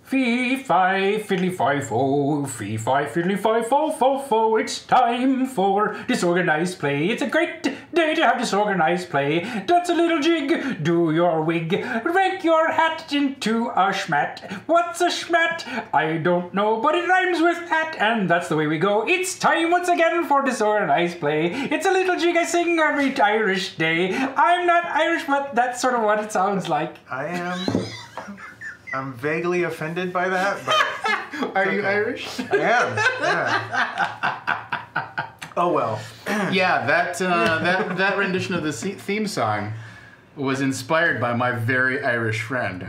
Fee-fi, fiddly-fi-fo, fee-fi, fiddly-fi-fo-fo-fo. It's time for disorganized play. It's a great day to have disorganized play. Dance a little jig, do your wig, rank your hat into a schmat. What's a schmat? I don't know, but it rhymes with hat, and that's the way we go. It's time once again for disorganized play. It's a little jig I sing every Irish day. I'm not Irish, but that's sort of what it sounds like. I'm vaguely offended by that, but... Are you Irish? I am, yeah. Oh, well. Yeah, that rendition of the theme song was inspired by my very Irish friend,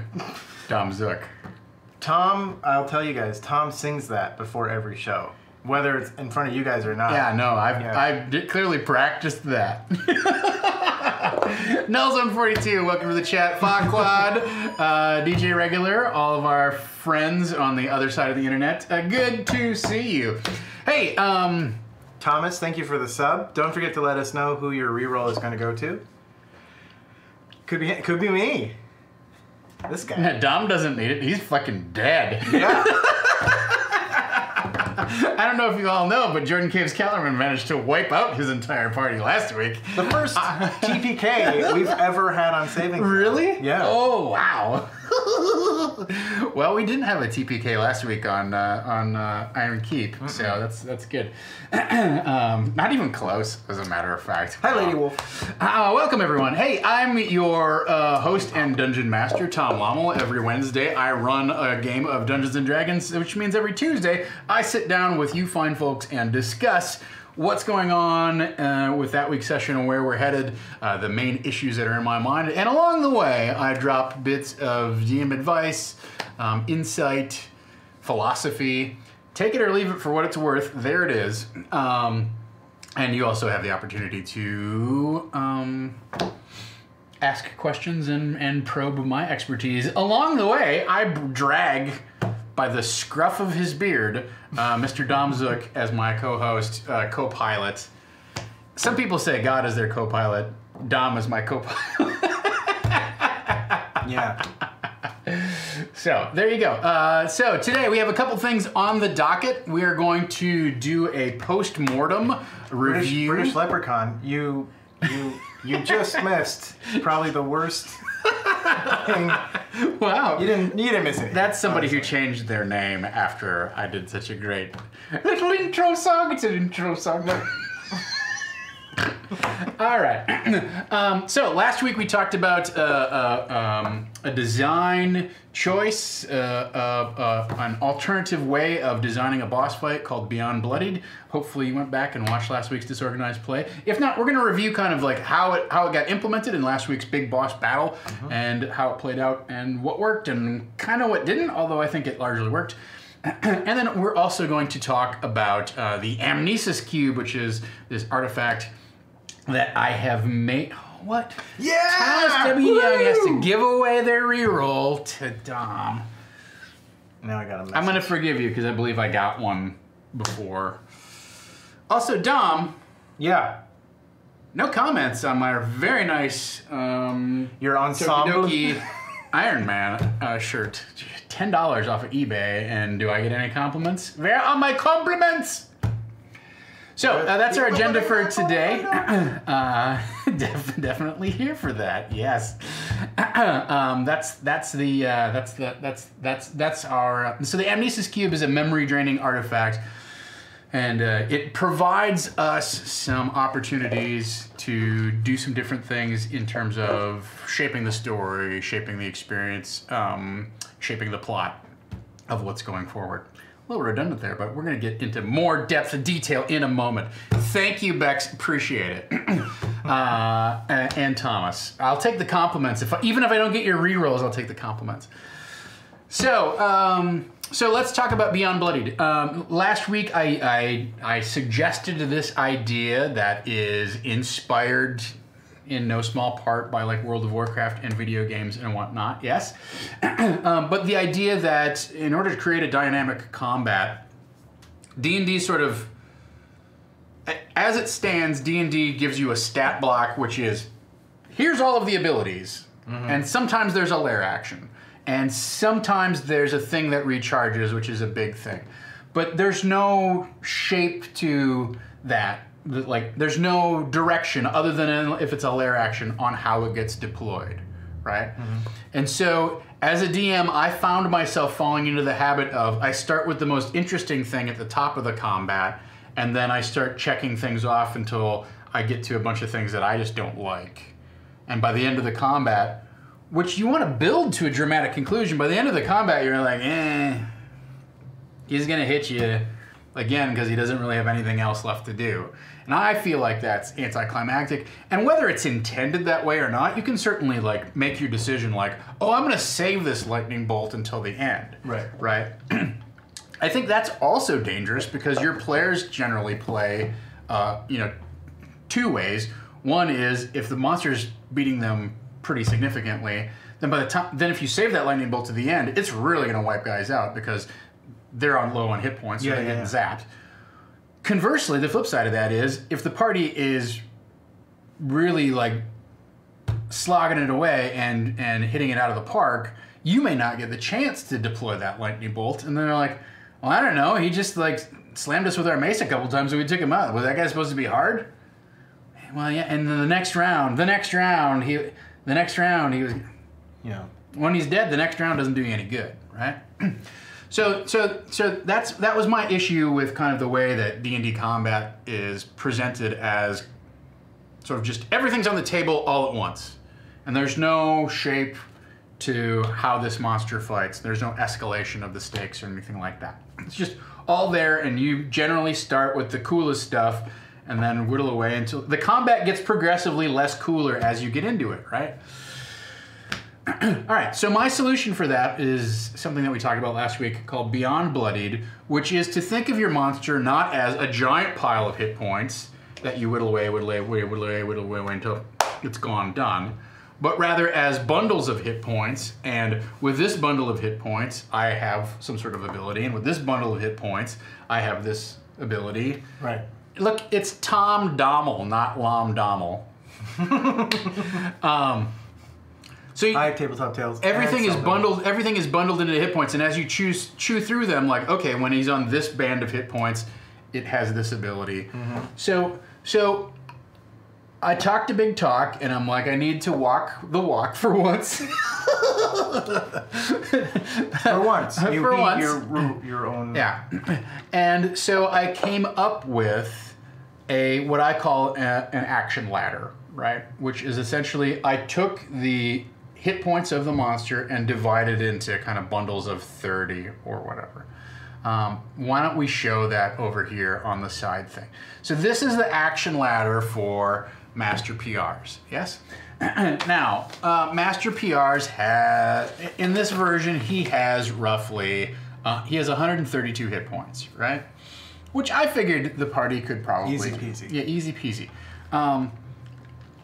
Dom Zook. Tom, I'll tell you guys, Tom sings that before every show, whether it's in front of you guys or not. Yeah, no, I've clearly practiced that. Nels142, welcome to the chat. Farquad, DJ Regular, all of our friends on the other side of the internet. Good to see you. Hey, Thomas, thank you for the sub. Don't forget to let us know who your reroll is going to go to. Could be me. This guy. Dom doesn't need it. He's fucking dead. Yeah. I don't know if you all know, but Jordan Caves Kellerman managed to wipe out his entire party last week. The first TPK we've ever had on Saving Throw. Really? Yeah. Oh, wow. Well, we didn't have a TPK last week on Iron Keep, so that's good. Not even close, as a matter of fact. Hi, Lady Wolf. Welcome, everyone. Hey, I'm your host and dungeon master, Tom Lommel. Every Wednesday, I run a game of Dungeons & Dragons, which means every Tuesday, I sit down with you fine folks and discuss what's going on with that week's session and where we're headed, the main issues that are in my mind. And along the way, I drop bits of DM advice, insight, philosophy. Take it or leave it for what it's worth. There it is. And you also have the opportunity to ask questions and probe my expertise. Along the way, I drag by the scruff of his beard, Mr. Dom Zook as my co-host, co-pilot. Some people say God is their co-pilot. Dom is my co-pilot. Yeah. So, there you go. So, today we have a couple things on the docket. We are going to do a post-mortem review. British Leprechaun, you just missed probably the worst thing. Wow. You didn't miss it. That's somebody who changed their name after I did such a great little intro song. It's an intro song. All right. So last week we talked about a design choice, an alternative way of designing a boss fight called Beyond Bloodied. Hopefully you went back and watched last week's Disorganized Play. If not, we're going to review kind of like how it got implemented in last week's big boss battle and how it played out and what worked and kind of what didn't, although I think it largely worked. And then we're also going to talk about the Amnesis Cube, which is this artifact that I have made. What? Yeah! Thomas W. Young has to give away their reroll to Dom. Now I got a message. I'm going to forgive you because I believe I got one before. Also, Dom. Yeah. No comments on my very nice Your ensemble Tokidoki Iron Man shirt. $10 off of eBay. And do I get any compliments? Where are my compliments? So that's our agenda for today. Definitely here for that. Yes. That's our. So the Amnesis Cube is a memory draining artifact, and it provides us some opportunities to do some different things in terms of shaping the story, shaping the experience, shaping the plot of what's going forward. A little redundant there, but we're going to get into more depth and detail in a moment. Thank you, Bex. Appreciate it. And Thomas. I'll take the compliments. Even if I don't get your rerolls, I'll take the compliments. So let's talk about Beyond Bloodied. Last week, I suggested this idea that is inspired in no small part by like World of Warcraft and video games and whatnot, yes. But the idea that in order to create a dynamic combat, D&D sort of, as it stands, D&D gives you a stat block, which is, here's all of the abilities, and sometimes there's a lair action. And sometimes there's a thing that recharges, which is a big thing. But there's no shape to that. Like, there's no direction other than if it's a lair action on how it gets deployed, right? And so, as a DM, I found myself falling into the habit of, I start with the most interesting thing at the top of the combat, and then I start checking things off until I get to a bunch of things that I just don't like. And by the end of the combat, which you want to build to a dramatic conclusion, by the end of the combat, you're like, he's going to hit you again because he doesn't really have anything else left to do. And I feel like that's anticlimactic. And whether it's intended that way or not, you can certainly like make your decision like, oh, I'm going to save this lightning bolt until the end. Right? I think that's also dangerous because your players generally play, two ways. One is if the monster's beating them pretty significantly, then if you save that lightning bolt to the end, it's really going to wipe guys out because they're low on hit points, so they're getting zapped. Conversely, the flip side of that is if the party is really like slogging it away and hitting it out of the park, you may not get the chance to deploy that lightning bolt, and they're like, well, I don't know, he just like slammed us with our mace a couple times and we took him out. Was that guy supposed to be hard? Well, yeah, and then the next round, he was, when he's dead, the next round doesn't do you any good, right? So that was my issue with kind of the way that D&D combat is presented as sort of just everything's on the table all at once. And there's no shape to how this monster fights. There's no escalation of the stakes or anything like that. It's just all there, and you generally start with the coolest stuff and then whittle away until the combat gets progressively less cooler as you get into it, right? All right, so my solution for that is something that we talked about last week called Beyond Bloodied, which is to think of your monster not as a giant pile of hit points that you whittle away until it's gone done, but rather as bundles of hit points. And with this bundle of hit points, I have some sort of ability, and with this bundle of hit points, I have this ability. Right. Look, it's Tom Lommel, not Lom Dommel. So I have tabletop tales. Everything is bundled. Everything is bundled into hit points, and as you chew through them, like okay, when he's on this band of hit points, it has this ability. So I talked a big talk, and I'm like, I need to walk the walk for once. For once, you for beat once. your own. Yeah, and so I came up with what I call an action ladder, right? Which is essentially I took the hit points of the monster and divided into kind of bundles of 30 or whatever. Why don't we show that over here on the side thing? So this is the action ladder for Master PRs, yes? Now, Master PRs in this version, he has roughly, he has 132 hit points, right? Which I figured the party could probably... Easy peasy. Yeah, easy peasy. And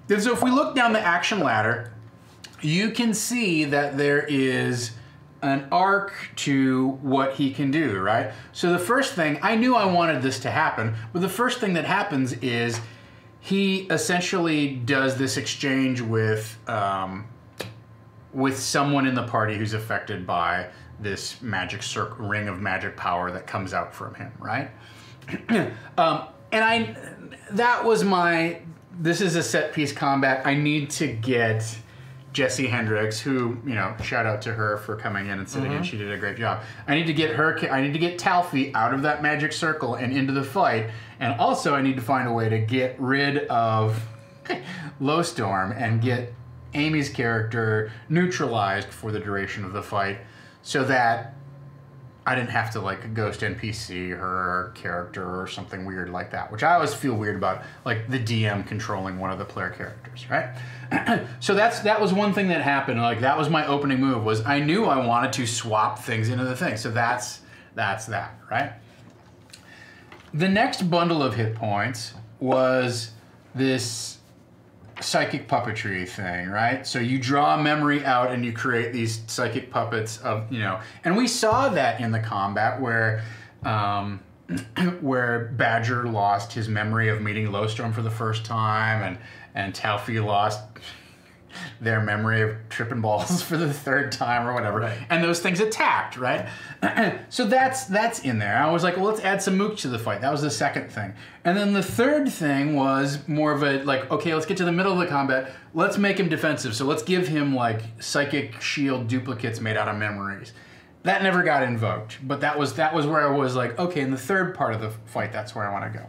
so if we look down the action ladder, you can see that there is an arc to what he can do, right? So the first thing, I knew I wanted this to happen, but the first thing that happens is he essentially does this exchange with someone in the party who's affected by this magic ring of magic power that comes out from him, right? This is a set piece combat. I need to get Jessie Hendricks, who, shout out to her for coming in and sitting in. She did a great job. I need to get Talfi out of that magic circle and into the fight. And also I need to find a way to get rid of Lowstorm and get Amy's character neutralized for the duration of the fight so that I didn't have to ghost NPC her character or something weird like that, which I always feel weird about, like the DM controlling one of the player characters, right? So that was one thing that happened. That was my opening move, was I knew I wanted to swap things into the thing. So that's that, right? The next bundle of hit points was this psychic puppetry thing, right? So you draw a memory out and you create these psychic puppets of, and we saw that in the combat where Badger lost his memory of meeting Lowstorm for the first time, and Talfi lost their memory of tripping balls for the third time or whatever. Right. And those things attacked, right? So that's in there. I was like, well, let's add some mooks to the fight. That was the second thing. And then the third thing was more of a, like, okay, let's get to the middle of the combat. Let's make him defensive. So let's give him, like, psychic shield duplicates made out of memories. That never got invoked. But that was where I was like, okay, in the third part of the fight, that's where I want to go.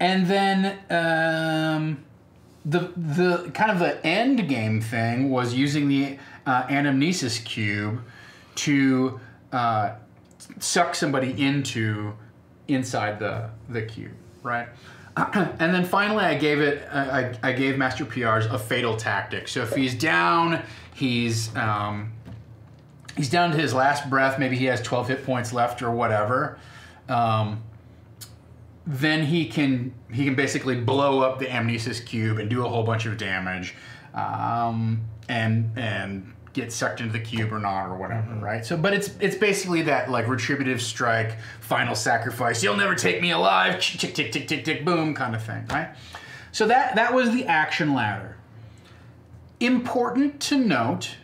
And then the kind of the end game thing was using the anamnesis cube to suck somebody inside the cube, right? And then finally, I gave Master PRs a fatal tactic. So if he's down, he's down to his last breath. Maybe he has 12 hit points left or whatever. Then he can basically blow up the amnesis cube and do a whole bunch of damage, and get sucked into the cube or not or whatever, right? So, but it's basically that, like, retributive strike, final sacrifice. You'll never take me alive. Tick tick tick tick tick boom kind of thing, right? So that was the action ladder. Important to note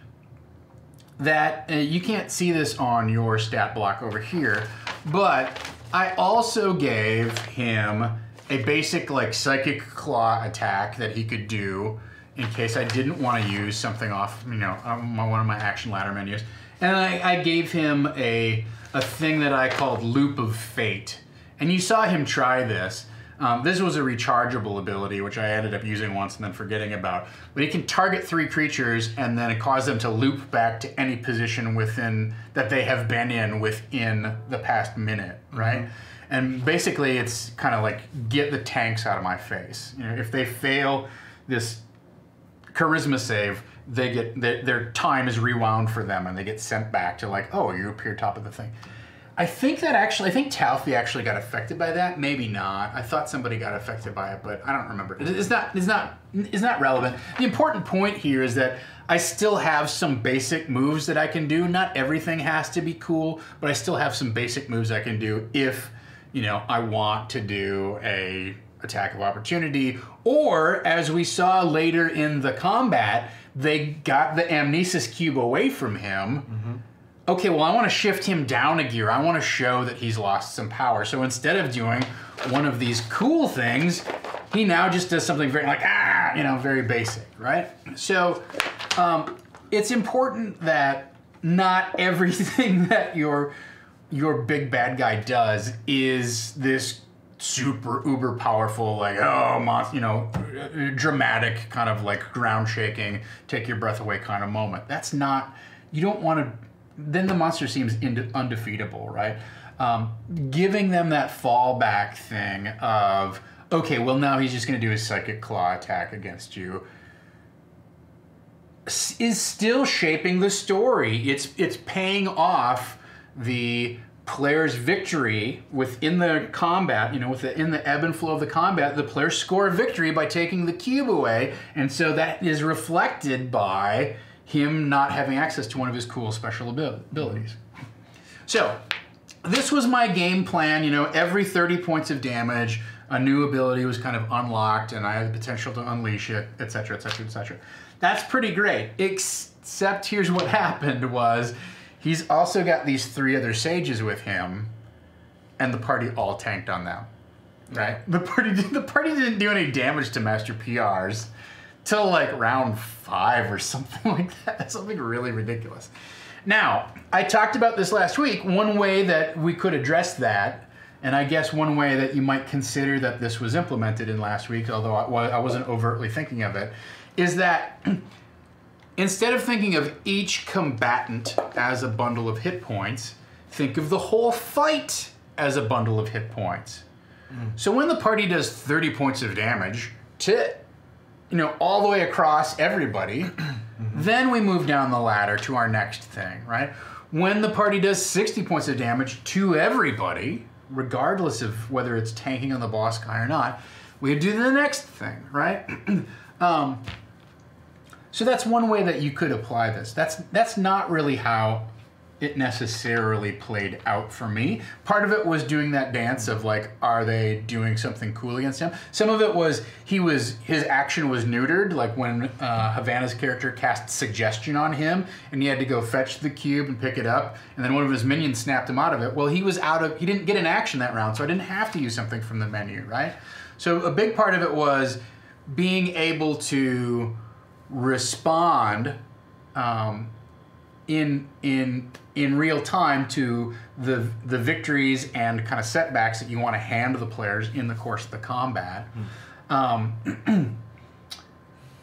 that you can't see this on your stat block over here, but I also gave him a basic, like, psychic claw attack that he could do in case I didn't want to use something off, one of my action ladder menus. And I gave him a thing that I called Loop of Fate. And you saw him try this. This was a rechargeable ability, which I ended up using once and then forgetting about. But he can target 3 creatures and then cause them to loop back to any position that they have been in within the past minute, right? And basically, it's kind of like, get the tanks out of my face. If they fail this charisma save, they get their time is rewound for them, and they get sent back to, like, oh, you appear top of the thing. I think Talfi actually got affected by that. Maybe not. I thought somebody got affected by it, but I don't remember. It's not relevant. The important point here is that I still have some basic moves that I can do. Not everything has to be cool, but I still have some basic moves I can do if, I want to do a attack of opportunity, or as we saw later in the combat, they got the amnesis cube away from him. Okay, well, I want to shift him down a gear. I want to show that he's lost some power. So instead of doing one of these cool things, he now just does something very, like, very basic, right? So it's important that not everything that your big bad guy does is this super uber powerful, like, dramatic kind of, like, ground shaking, take your breath away kind of moment. That's not, you don't want to, then the monster seems undefeatable, right? Giving them that fallback thing of, okay, well, now he's just going to do his psychic claw attack against you, is still shaping the story. It's paying off the player's victory within the combat, in the ebb and flow of the combat. The players score a victory by taking the cube away, and so that is reflected by him not having access to one of his cool special abilities. So this was my game plan. Every 30 points of damage, a new ability was kind of unlocked, and I had the potential to unleash it, etc., etc., etc. That's pretty great, except here's what happened was, he's also got these 3 other sages with him, and the party all tanked on them, right? The party didn't do any damage to Master PRs till, like, round 5 or something like that. Something really ridiculous. Now, I talked about this last week. One way that we could address that, and I guess one way that you might consider that this was implemented in last week, although I wasn't overtly thinking of it, is that instead of thinking of each combatant as a bundle of hit points, think of the whole fight as a bundle of hit points. So when the party does 30 points of damage to, all the way across everybody, then we move down the ladder to our next thing, right? When the party does 60 points of damage to everybody, regardless of whether it's tanking on the boss guy or not, we do the next thing, right? So that's one way that you could apply this. That's not really how it necessarily played out for me. Part of it was doing that dance of like, are they doing something cool against him? Some of it was his action was neutered, like when Havana's character cast suggestion on him and he had to go fetch the cube and pick it up, and then one of his minions snapped him out of it. Well, he didn't get an action that round, so I didn't have to use something from the menu, right? So a big part of it was being able to respond in real time to the victories and kind of setbacks that you want to hand to the players in the course of the combat.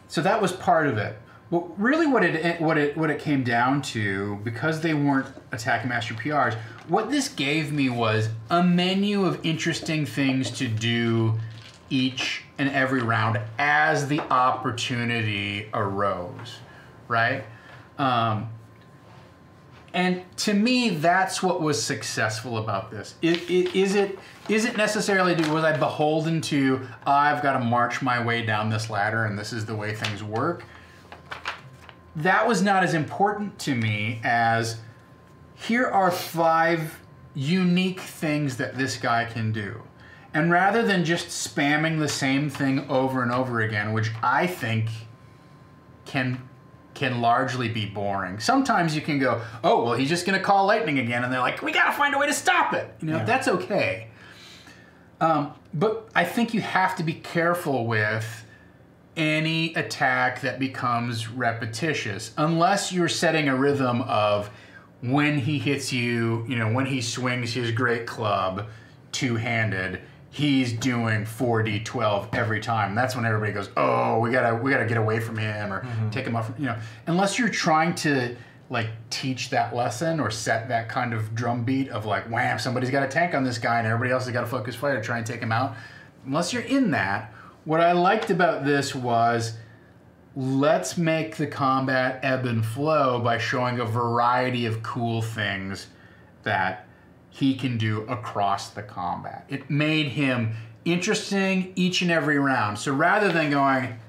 So that was part of it. But really, what it came down to, because they weren't Attack Master PRs, what this gave me was a menu of interesting things to do each and every round as the opportunity arose, right? And to me, that's what was successful about this. Is it necessarily, was I beholden to, I've got to march my way down this ladder and this is the way things work? That was not as important to me as, here are 5 unique things that this guy can do. And rather than just spamming the same thing over and over again, which I think can largely be boring. Sometimes you can go, oh, well, he's just going to call lightning again, and they're like, we got to find a way to stop it. That's okay. But I think you have to be careful with any attack that becomes repetitious, unless you're setting a rhythm of when he hits you, when he swings his great club two-handed, he's doing 4d12 every time. That's when everybody goes, oh, we gotta get away from him or take him off. Unless you're trying to like teach that lesson or set that kind of drum beat of like, wham, somebody's got a tank on this guy and everybody else has got to focus fire to try and take him out. Unless you're in that, what I liked about this was, let's make the combat ebb and flow by showing a variety of cool things that he can do across the combat. It made him interesting each and every round. So rather than going,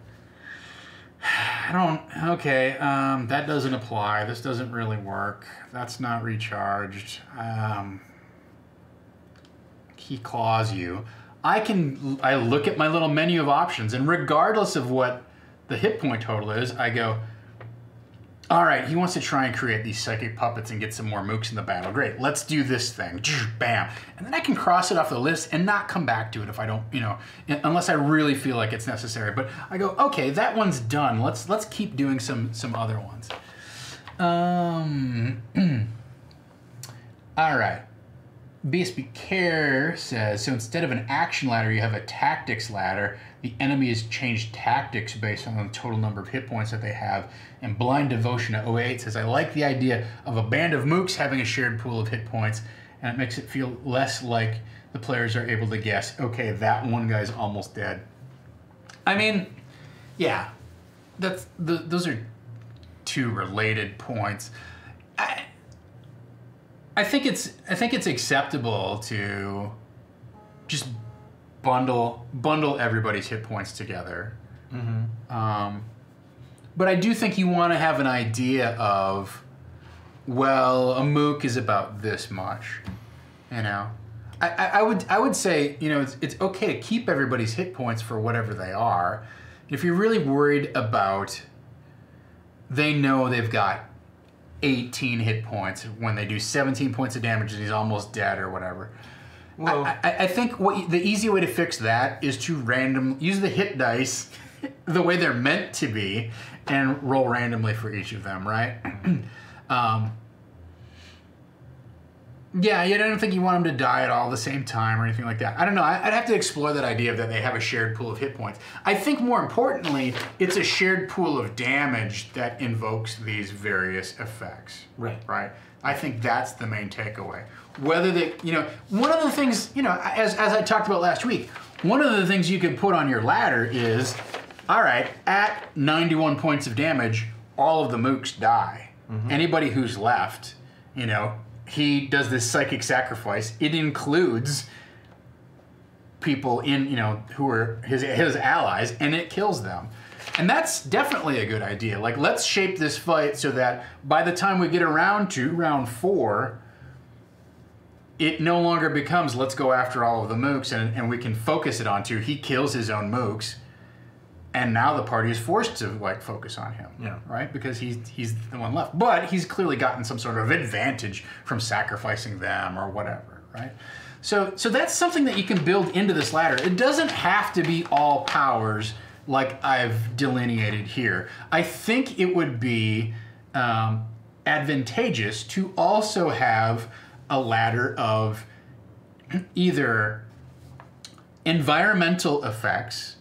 that doesn't apply, this doesn't really work, that's not recharged, he claws you, I look at my little menu of options, and regardless of what the hit point total is, I go, all right, he wants to try and create these psychic puppets and get some more mooks in the battle. Great, let's do this thing. Bam. And then I can cross it off the list and not come back to it if I don't, unless I really feel like it's necessary. But I go, okay, that one's done. Let's keep doing some other ones. All right. BSB Care says, so instead of an action ladder, you have a tactics ladder. The enemy has changed tactics based on the total number of hit points that they have. And Blind Devotion at 08 says, I like the idea of a band of mooks having a shared pool of hit points, and it makes it feel less like the players are able to guess, okay, that one guy's almost dead. I mean, yeah, those are 2 related points. I think it's acceptable to just bundle everybody's hit points together. But I do think you want to have an idea of, well, a mook is about this much, I would say, it's okay to keep everybody's hit points for whatever they are. If you're really worried about, they know they've got 18 hit points when they do 17 points of damage and he's almost dead or whatever. Well, I think the easy way to fix that is to use the hit dice the way they're meant to be and roll randomly for each of them, right? Yeah, I don't think you want them to die at all the same time or anything like that. I don't know. I'd have to explore that idea that they have a shared pool of hit points. I think more importantly, it's a shared pool of damage that invokes these various effects. Right? I think that's the main takeaway. Whether they, one of the things, as I talked about last week, one of the things you can put on your ladder is, all right, at 91 points of damage, all of the mooks die. Anybody who's left, he does this psychic sacrifice. It includes people who are his allies, and it kills them. And that's definitely a good idea. Like, let's shape this fight so that by the time we get around to round 4, it no longer becomes, let's go after all of the mooks, and we can focus it onto, he kills his own mooks, and now the party is forced to, like, focus on him, right? Because he's the one left. But he's clearly gotten some sort of advantage from sacrificing them or whatever, right? So that's something that you can build into this ladder. It doesn't have to be all powers like I've delineated here. I think it would be advantageous to also have a ladder of either environmental effects.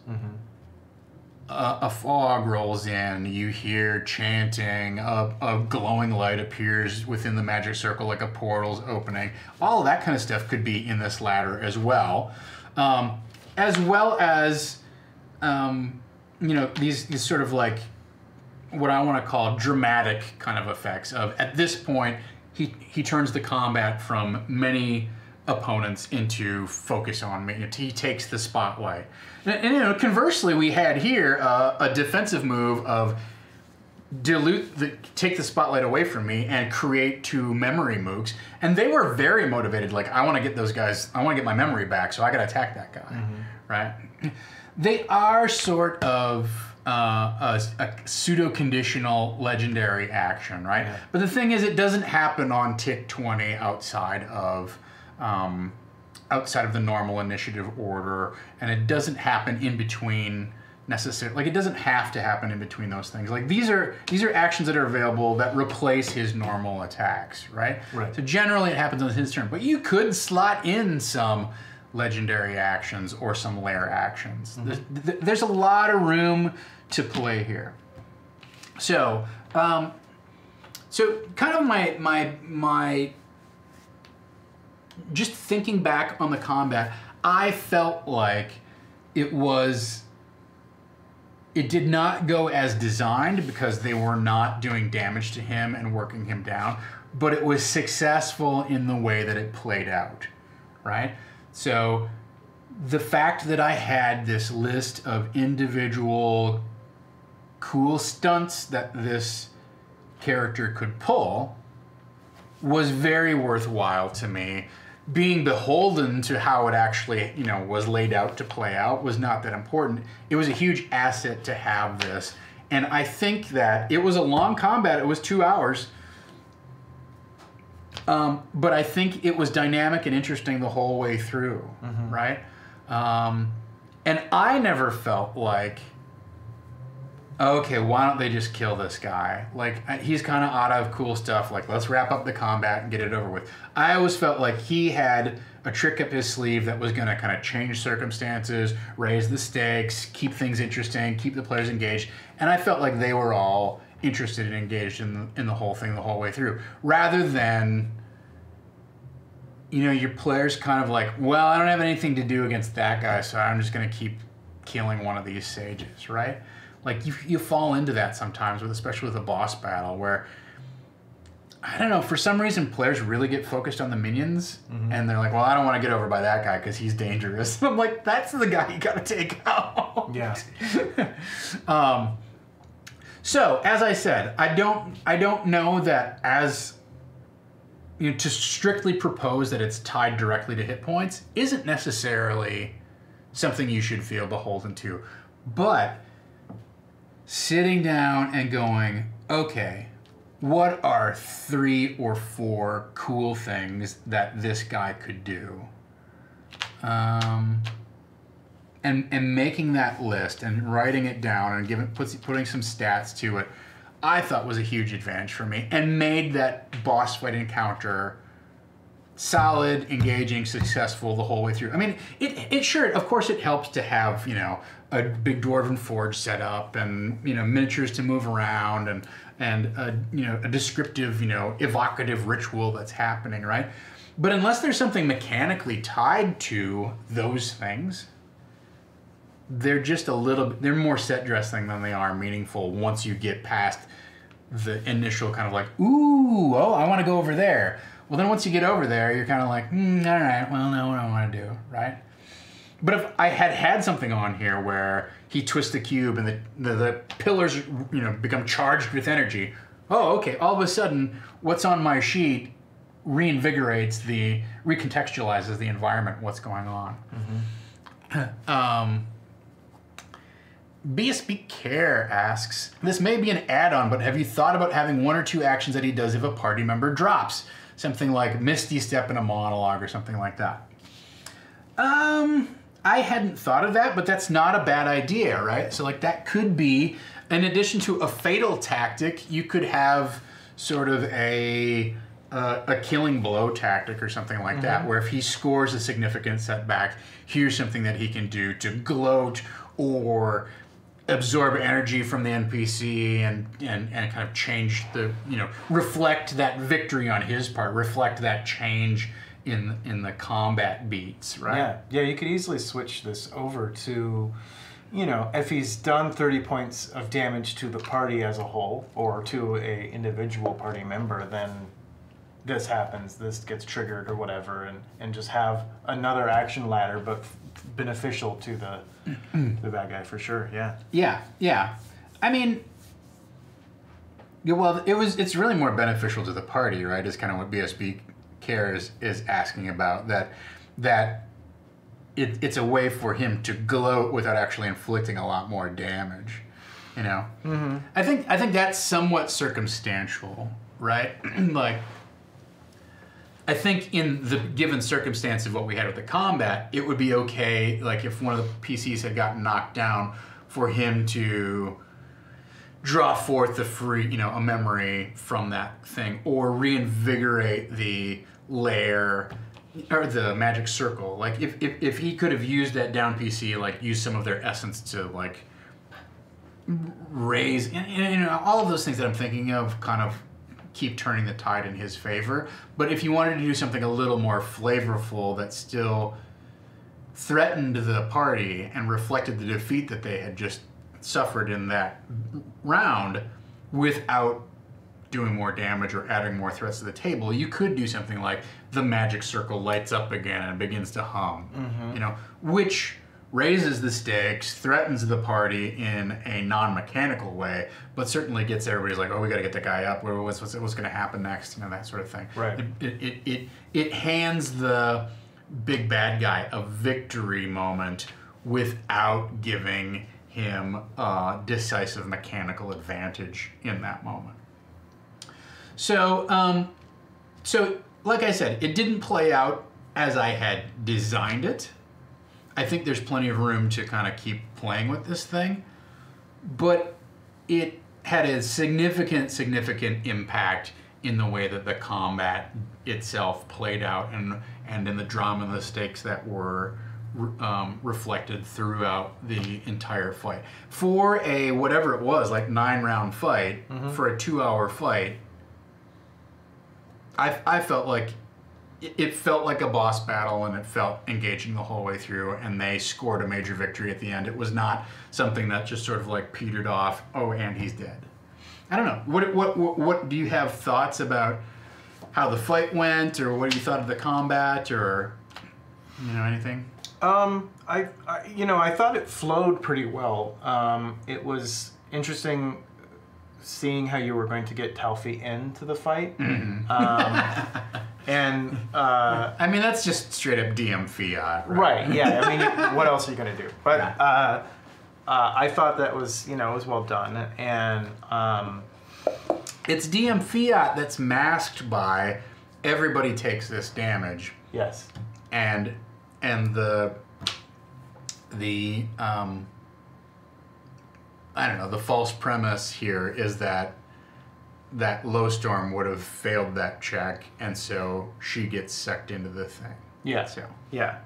A fog rolls in, you hear chanting, a glowing light appears within the magic circle like a portal's opening. All of that kind of stuff could be in this ladder as well as you know, these sort of like what I want to call dramatic kind of effects of, at this point, he turns the combat from many opponents into focus on me. He takes the spotlight. And you know, conversely, we had here a defensive move of take the spotlight away from me and create 2 memory mooks. And they were very motivated. Like, I want to get those guys, I want to get my memory back, so I got to attack that guy, right? They are sort of a pseudo-conditional legendary action, right? Yeah. But the thing is, it doesn't happen on tick 20 outside of the normal initiative order, and it doesn't happen in between necessarily. Like, it doesn't have to happen in between those things. Like, these are actions that are available that replace his normal attacks, right? Right. So generally, it happens on his turn, but you could slot in some legendary actions or some lair actions. There's a lot of room to play here. So, kind of my just thinking back on the combat, I felt like it did not go as designed because they were not doing damage to him and working him down, but it was successful in the way that it played out, right? So the fact that I had this list of individual cool stunts that this character could pull was very worthwhile to me. Being beholden to how it actually, you know, was laid out to play out was not that important. It was a huge asset to have this. And I think that it was a long combat. It was 2 hours. But I think it was dynamic and interesting the whole way through, right? And I never felt like, okay, why don't they just kill this guy? Like, he's kind of out of cool stuff. Like, let's wrap up the combat and get it over with. I always felt like he had a trick up his sleeve that was going to kind of change circumstances, raise the stakes, keep things interesting, keep the players engaged. And I felt like they were all interested and engaged in the whole thing the whole way through, rather than, you know, your players kind of like, well, I don't have anything to do against that guy, so I'm just going to keep killing one of these sages, right? Like, you fall into that sometimes, especially with a boss battle, where, I don't know, for some reason players really get focused on the minions, and they're like, well, I don't want to get over by that guy because he's dangerous. I'm like, that's the guy you got to take out. Yeah. So, as I said, I don't know that, as, you know, to strictly propose that it's tied directly to hit points isn't necessarily something you should feel beholden to. But sitting down and going, okay, what are 3 or 4 cool things that this guy could do? And making that list and writing it down and putting some stats to it, I thought was a huge advantage for me, and made that boss fight encounter solid, engaging, successful the whole way through. I mean, it sure, of course it helps to have, you know, a big dwarven forge set up, and, you know, miniatures to move around, and you know, a descriptive, you know, evocative ritual that's happening, right? But unless there's something mechanically tied to those things, they're just they're more set dressing than they are meaningful once you get past the initial kind of like, ooh, oh, I want to go over there. Well, then once you get over there, you're kind of like, all right, well, no, what do I want to do, right? But if I had something on here where he twists the cube and the pillars, become charged with energy. Oh, okay. All of a sudden, what's on my sheet recontextualizes the environment, what's going on. BSB Care asks, this may be an add-on, but have you thought about having 1 or 2 actions that he does if a party member drops? Something like Misty Step in a monologue or something like that. I hadn't thought of that, but that's not a bad idea, right? So like that could be, in addition to a fatal tactic, you could have sort of a killing blow tactic or something like that, where if he scores a significant setback, here's something that he can do to gloat or absorb energy from the NPC and kind of change the, reflect that victory on his part, reflect that change in the combat beats, right? Yeah, you could easily switch this over to, if he's done 30 points of damage to the party as a whole or to a individual party member, then this happens, this gets triggered or whatever, and just have another action ladder, but beneficial to the bad guy for sure. Yeah. I mean, well, it's really more beneficial to the party, right? Is kind of what BSB Cares is asking about, that it's a way for him to gloat without actually inflicting a lot more damage. I think that's somewhat circumstantial, right? Like, I think in the given circumstance of what we had with the combat, it would be okay, like if one of the PCs had gotten knocked down, for him to draw forth a memory from that thing, or reinvigorate the lair or the magic circle. Like if he could have used that down PC, like use some of their essence to like raise, all of those things that I'm thinking of kind of keep turning the tide in his favor. But if you wanted to do something a little more flavorful that still threatened the party and reflected the defeat that they had just suffered in that round without doing more damage or adding more threats to the table, you could do something like the magic circle lights up again and begins to hum, which raises the stakes, threatens the party in a non-mechanical way, but certainly gets everybody's like, oh, we got to get the guy up. What's going to happen next? That sort of thing. Right. It hands the big bad guy a victory moment without giving him a decisive mechanical advantage in that moment. So like I said, it didn't play out as I had designed it. I think there's plenty of room to kind of keep playing with this thing, but it had a significant impact in the way that the combat itself played out, and in the drama and the stakes that were reflected throughout the entire fight. For a whatever it was, like 9-round fight, for a 2-hour fight, I felt like it felt like a boss battle, and it felt engaging the whole way through, and they scored a major victory at the end. It was not something that just sort of like petered off, oh, and he's dead. I don't know. What do you have thoughts about how the fight went, or what you thought of the combat, or anything? I thought it flowed pretty well. It was interesting seeing how you were going to get Talfi into the fight. And I mean, that's just straight up DM fiat, right? Yeah. I mean, what else are you going to do? But I thought that was, it was well done, and it's DM fiat that's masked by everybody takes this damage. Yes. And the I don't know, the false premise here is that Lowstorm would have failed that check, and so she gets sucked into the thing. Yeah. So. Yeah.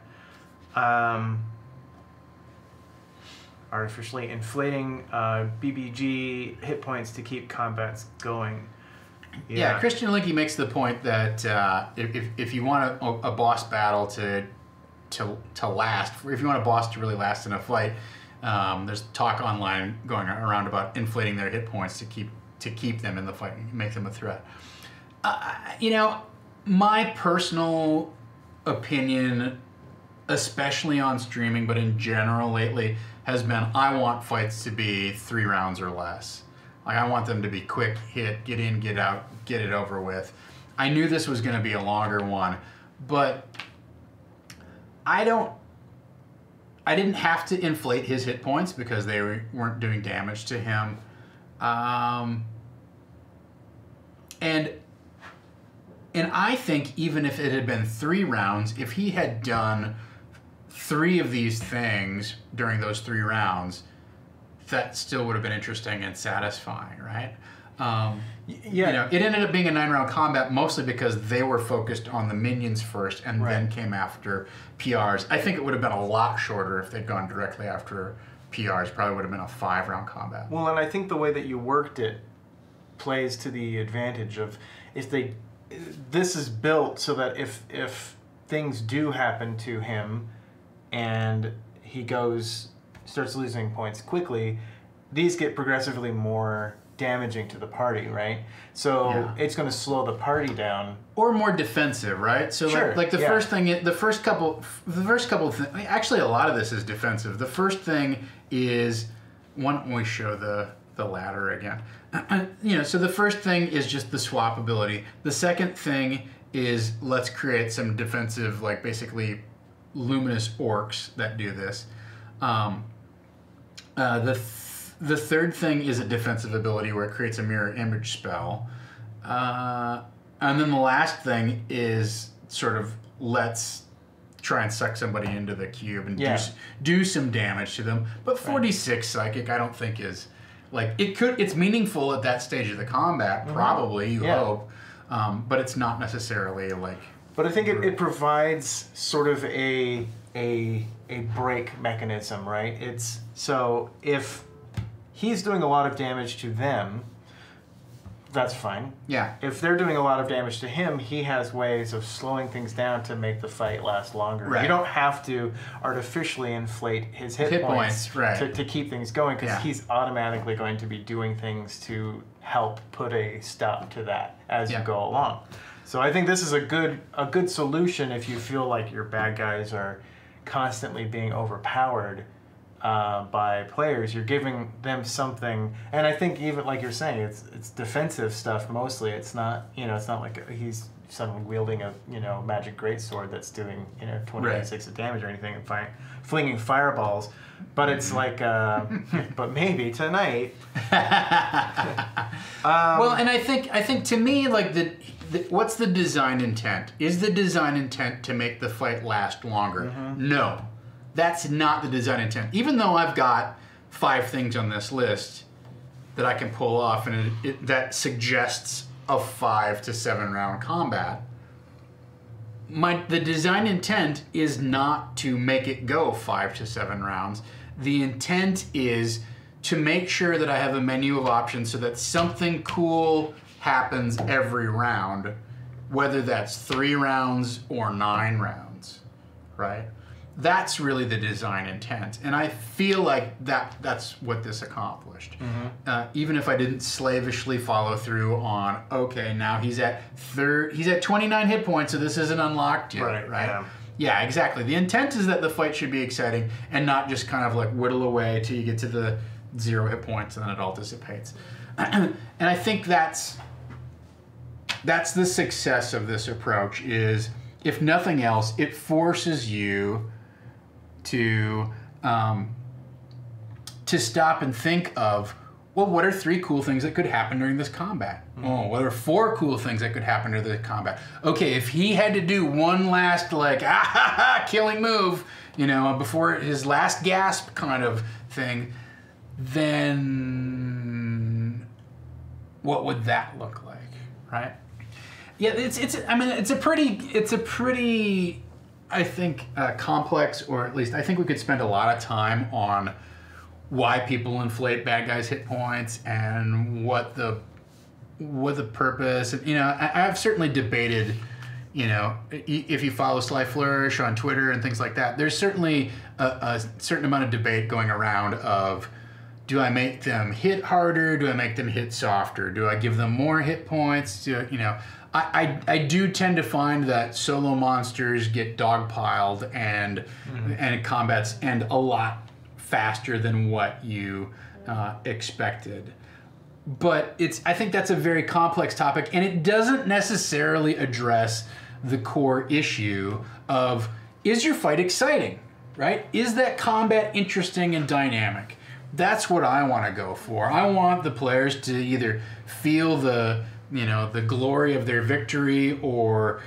Artificially inflating BBG hit points to keep combats going. Yeah, Christian Linky makes the point that if you want a boss battle to last, if you want a boss to really last in a fight, there's talk online going around about inflating their hit points to keep them in the fight and make them a threat. My personal opinion, especially on streaming, but in general lately, has been, I want fights to be 3 rounds or less. Like, I want them to be quick hit, get in, get out, get it over with. I knew this was going to be a longer one, but I didn't have to inflate his hit points because they weren't doing damage to him. And I think even if it had been 3 rounds, if he had done 3 of these things during those 3 rounds, that still would have been interesting and satisfying, right? Yeah. You know, it ended up being a 9-round combat mostly because they were focused on the minions first and then came after PRs. I think it would have been a lot shorter if they'd gone directly after PRs. Probably would have been a 5-round combat. Well, and I think the way that you worked it plays to the advantage of this is built so that if things do happen to him and he starts losing points quickly, these get progressively more damaging to the party, right? So it's going to slow the party down, or more defensive, right? So sure, like the first thing, the first couple of things. Actually, a lot of this is defensive. The first thing is, why don't we show the ladder again? You know, so the first thing is just the swap ability. The second thing is let's create some defensive, like basically luminous orcs that do this. The third thing is a defensive ability where it creates a mirror image spell. And then the last thing is sort of let's try and suck somebody into the cube and do some damage to them. But 46 psychic I don't think is, like, it's meaningful at that stage of the combat, probably, you hope. But it's not necessarily like... But I think it provides sort of a break mechanism, right? So if he's doing a lot of damage to them, that's fine. Yeah. If they're doing a lot of damage to him, he has ways of slowing things down to make the fight last longer. Right. You don't have to artificially inflate his hit points right. to keep things going, because he's automatically going to be doing things to help put a stop to that as you go along. So I think this is a good solution if you feel like your bad guys are constantly being overpowered by players. You're giving them something, and I think even like you're saying, it's defensive stuff mostly. It's not it's not like he's suddenly wielding a magic greatsword that's doing 26 of damage or anything and flinging fireballs. But it's like, but maybe tonight. Well, and I think to me, like what's the design intent? Is the design intent to make the fight last longer? No. That's not the design intent. Even though I've got 5 things on this list that I can pull off, and that suggests a 5 to 7 round combat, the design intent is not to make it go 5 to 7 rounds. The intent is to make sure that I have a menu of options so that something cool happens every round, whether that's 3 rounds or 9 rounds, right? That's really the design intent, and I feel like that's what this accomplished. Even if I didn't slavishly follow through on, okay, now he's at 29 hit points, so this isn't unlocked yet, right? Yeah, exactly. The intent is that the fight should be exciting and not just kind of like whittle away till you get to the 0 hit points and then it all dissipates. And I think that's the success of this approach. Is, if nothing else, it forces you to stop and think of, well, what are 3 cool things that could happen during this combat? Oh, what are 4 cool things that could happen during the combat? Okay, if he had to do one last killing move, before his last gasp kind of thing, then what would that look like, right? Yeah, it's a pretty I think complex, or at least I think we could spend a lot of time on why people inflate bad guys' hit points and what the purpose. And, I've certainly debated, if you follow Sly Flourish on Twitter and things like that, there's certainly a certain amount of debate going around of, do I make them hit harder? Do I make them hit softer? Do I give them more hit points? I do tend to find that solo monsters get dogpiled and combats end a lot faster than what you expected. But I think that's a very complex topic, and it doesn't necessarily address the core issue of, is your fight exciting, right? Is that combat interesting and dynamic? That's what I want to go for. I want the players to either feel the glory of their victory or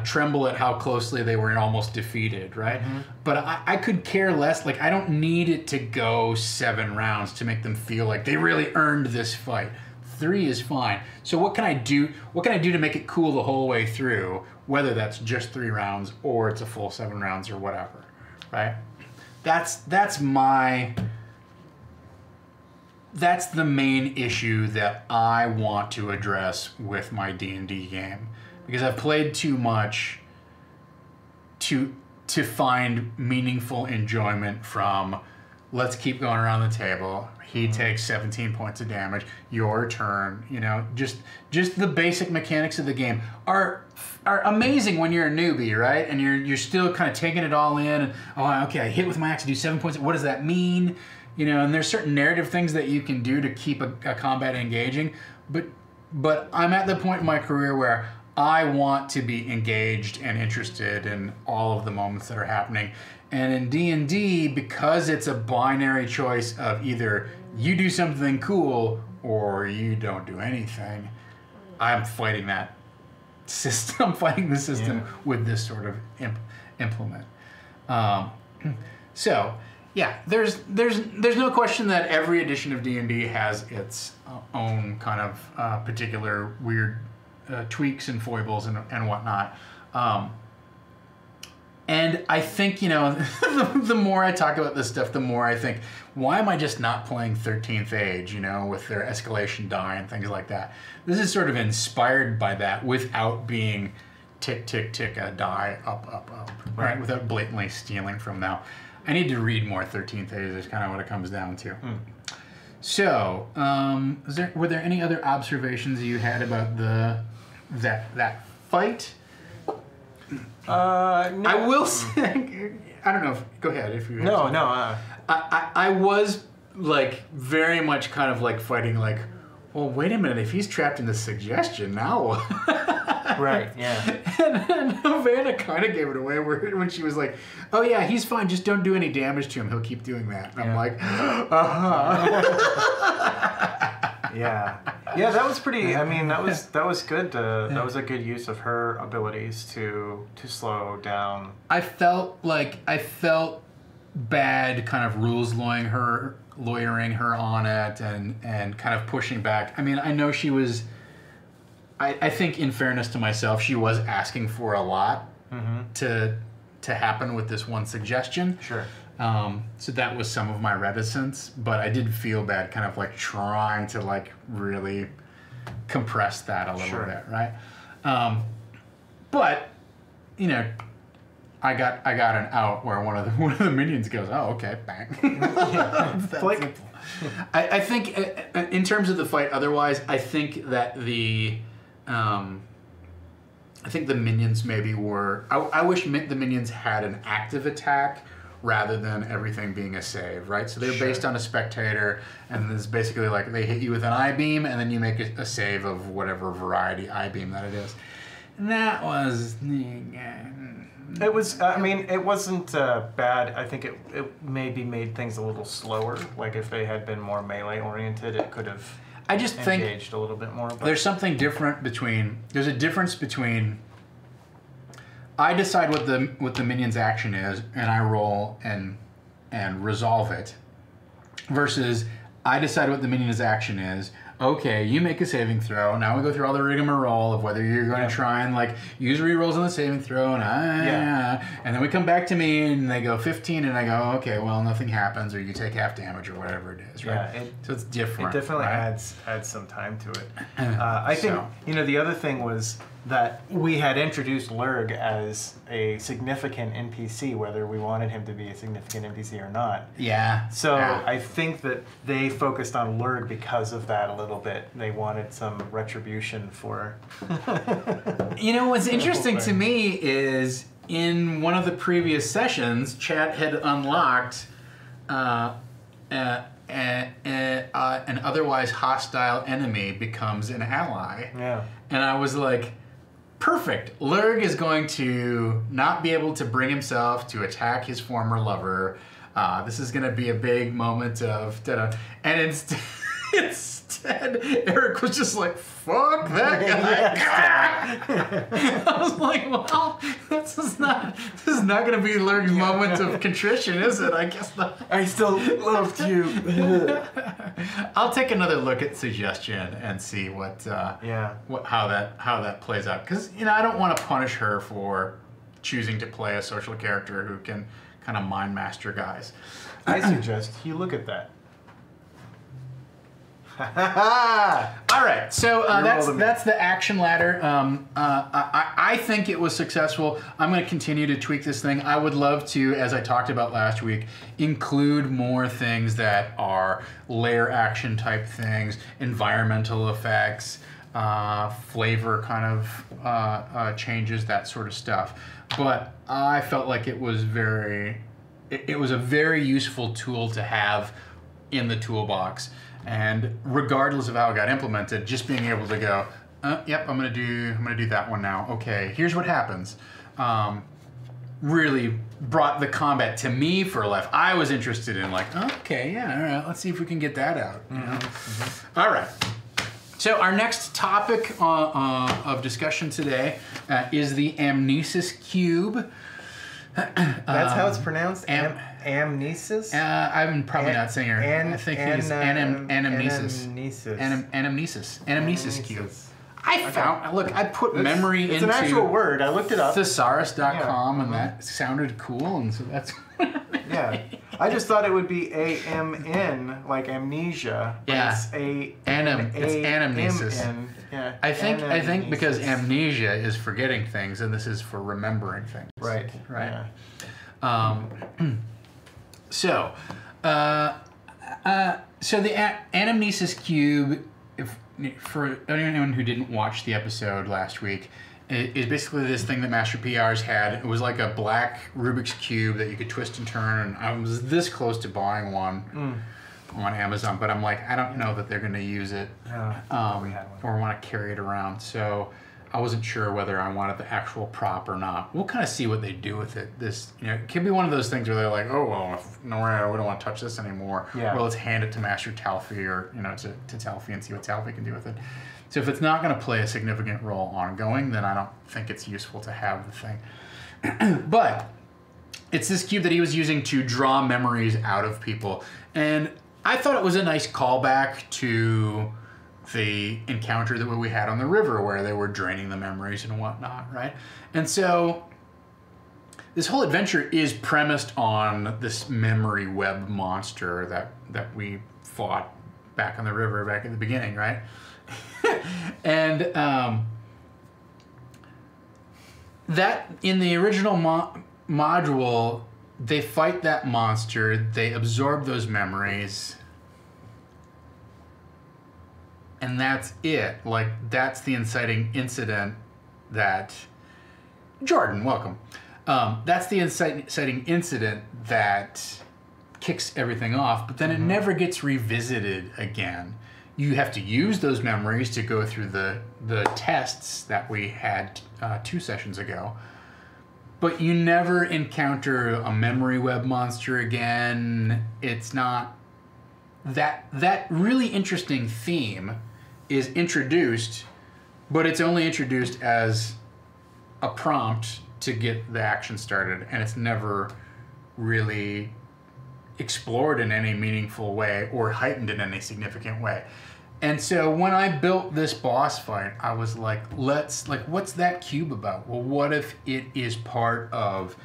tremble at how closely they were almost defeated, right? Mm-hmm. But I could care less. Like, I don't need it to go 7 rounds to make them feel like they really earned this fight. 3 is fine. So what can I do? What can I do to make it cool the whole way through, whether that's just 3 rounds or it's a full 7 rounds or whatever, right? That's the main issue that I want to address with my D&D game, because I've played too much to find meaningful enjoyment from, let's keep going around the table. He takes 17 points of damage. Your turn. Just the basic mechanics of the game are amazing when you're a newbie, right? And you're still kind of taking it all in. And, okay, I hit with my axe to do 7 points. What does that mean? And there's certain narrative things that you can do to keep a combat engaging. But I'm at the point in my career where I want to be engaged and interested in all of the moments that are happening. And in D&D, because it's a binary choice of either you do something cool or you don't do anything, I'm fighting that system. I'm fighting the system with this sort of implement. So, yeah, there's no question that every edition of D&D has its own kind of particular weird tweaks and foibles and whatnot. And I think, the more I talk about this stuff, the more I think, why am I just not playing 13th Age, with their escalation die and things like that? This is sort of inspired by that without being tick, tick, tick, a die, up, up, up, right? Without blatantly stealing from them. I need to read more 13th Age is kind of what it comes down to. So, were there any other observations you had about that fight? No. I will say, I don't know. Go ahead if you. No. I was like very much kind of like fighting like, well, wait a minute. If he's trapped in the suggestion now. Right. Yeah. And Vanna kind of gave it away when she was like, "Oh yeah, he's fine. Just don't do any damage to him. He'll keep doing that." And I'm like, Yeah. Yeah, that was pretty. I mean, that was good. That was a good use of her abilities to slow down. I felt bad, kind of rules lawyering her on it, and kind of pushing back. I mean, I know she was. I think, in fairness to myself, she was asking for a lot to happen with this one suggestion. Sure. So that was some of my reticence, but I did feel bad, kind of like trying to like really compress that a little bit, right? But I got an out where one of the minions goes, "Oh, okay, bang." I think in terms of the fight, otherwise, I think that the minions maybe were. I wish the minions had an active attack rather than everything being a save, right? So they're based on a spectator, and it's basically like they hit you with an I-beam, and then you make a save of whatever variety I-beam that it is. And that was... It was, I mean, it wasn't bad. I think it maybe made things a little slower. Like if they had been more melee-oriented, it could have engaged a little bit more. But there's something different between... There's a difference between... I decide what the minion's action is, and I roll and resolve it, versus I decide what the minion's action is. Okay, you make a saving throw. Now we go through all the rigmarole of whether you're going to try and like use rerolls on the saving throw, and then we come back to me and they go 15, and I go, okay, well, nothing happens, or you take half damage, or whatever it is, right? Yeah, so it's different. It definitely adds some time to it. I think the other thing was that we had introduced Lurg as a significant NPC, whether we wanted him to be a significant NPC or not. Yeah. So I think that they focused on Lurg because of that a little bit. They wanted some retribution for... What's interesting to me is in one of the previous sessions, Chat had unlocked an otherwise hostile enemy becomes an ally. Yeah. And I was like, perfect. Lurg is going to not be able to bring himself to attack his former lover. This is going to be a big moment of da-da. And instead, Eric was just like, fuck that guy. I was like, well, this is not going to be Lurg's moment of contrition, is it? I guess not. I still loved you. I'll take another look at suggestion and see how that plays out. Because I don't want to punish her for choosing to play a social character who can kind of mind master guys. I suggest you look at that. All right, so that's the action ladder. I think it was successful. I'm going to continue to tweak this thing. I would love to, as I talked about last week, include more things that are layer action type things, environmental effects, flavor kind of changes, that sort of stuff. But I felt like it was a very useful tool to have in the toolbox. And regardless of how it got implemented, just being able to go, yep, I'm gonna do that one now. Okay, here's what happens. Really brought the combat to me for life. I was interested in like, okay, yeah, all right, let's see if we can get that out. All right. So our next topic of discussion today is the amnesis cube. That's how it's pronounced? Amnesis? I'm probably not saying it. I think it's anamnesis. Anamnesis cube. I put memory into... It's an actual word. I looked it up. Thesaurus.com, and that sounded cool, and so that's... Yeah. I just thought it would be AMN, like amnesia. Yeah. It's anamnesis. Yeah. I think because amnesia is forgetting things, and this is for remembering things. Right. Right. Yeah. So the anamnesis cube, for anyone who didn't watch the episode last week, is basically this thing that Master PRs had. It was like a black Rubik's Cube that you could twist and turn, and I was this close to buying one on Amazon, but I'm like, I don't know that they're going to use it or want to carry it around, so I wasn't sure whether I wanted the actual prop or not. We'll kind of see what they do with it. It could be one of those things where they're like, oh, well, no, we don't want to touch this anymore. Yeah. Well, let's hand it to Master Talfi or, to Talfi and see what Talfi can do with it. So if it's not going to play a significant role ongoing, then I don't think it's useful to have the thing. But it's this cube that he was using to draw memories out of people. And I thought it was a nice callback to the encounter that we had on the river where they were draining the memories and whatnot, right? And so this whole adventure is premised on this memory web monster that we fought back on the river back at the beginning, right? And that in the original module, they fight that monster, they absorb those memories, and that's it. Like, that's the inciting incident that... Jordan, welcome. That's the inciting incident that kicks everything off, but then it never gets revisited again. You have to use those memories to go through the tests that we had 2 sessions ago. But you never encounter a memory web monster again. It's not... That really interesting theme is introduced, but it's only introduced as a prompt to get the action started, and it's never really explored in any meaningful way or heightened in any significant way. And so when I built this boss fight, I was like, what's that cube about? Well, what if it is part of,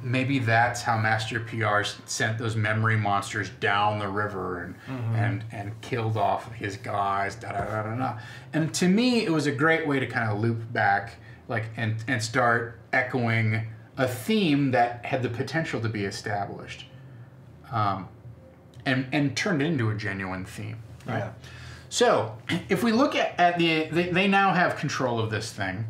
maybe that's how Master PR sent those memory monsters down the river and killed off his guys, da-da-da-da-da. And to me, it was a great way to kind of loop back, and start echoing a theme that had the potential to be established. And turned it into a genuine theme, right? Yeah. So, if we look at they now have control of this thing.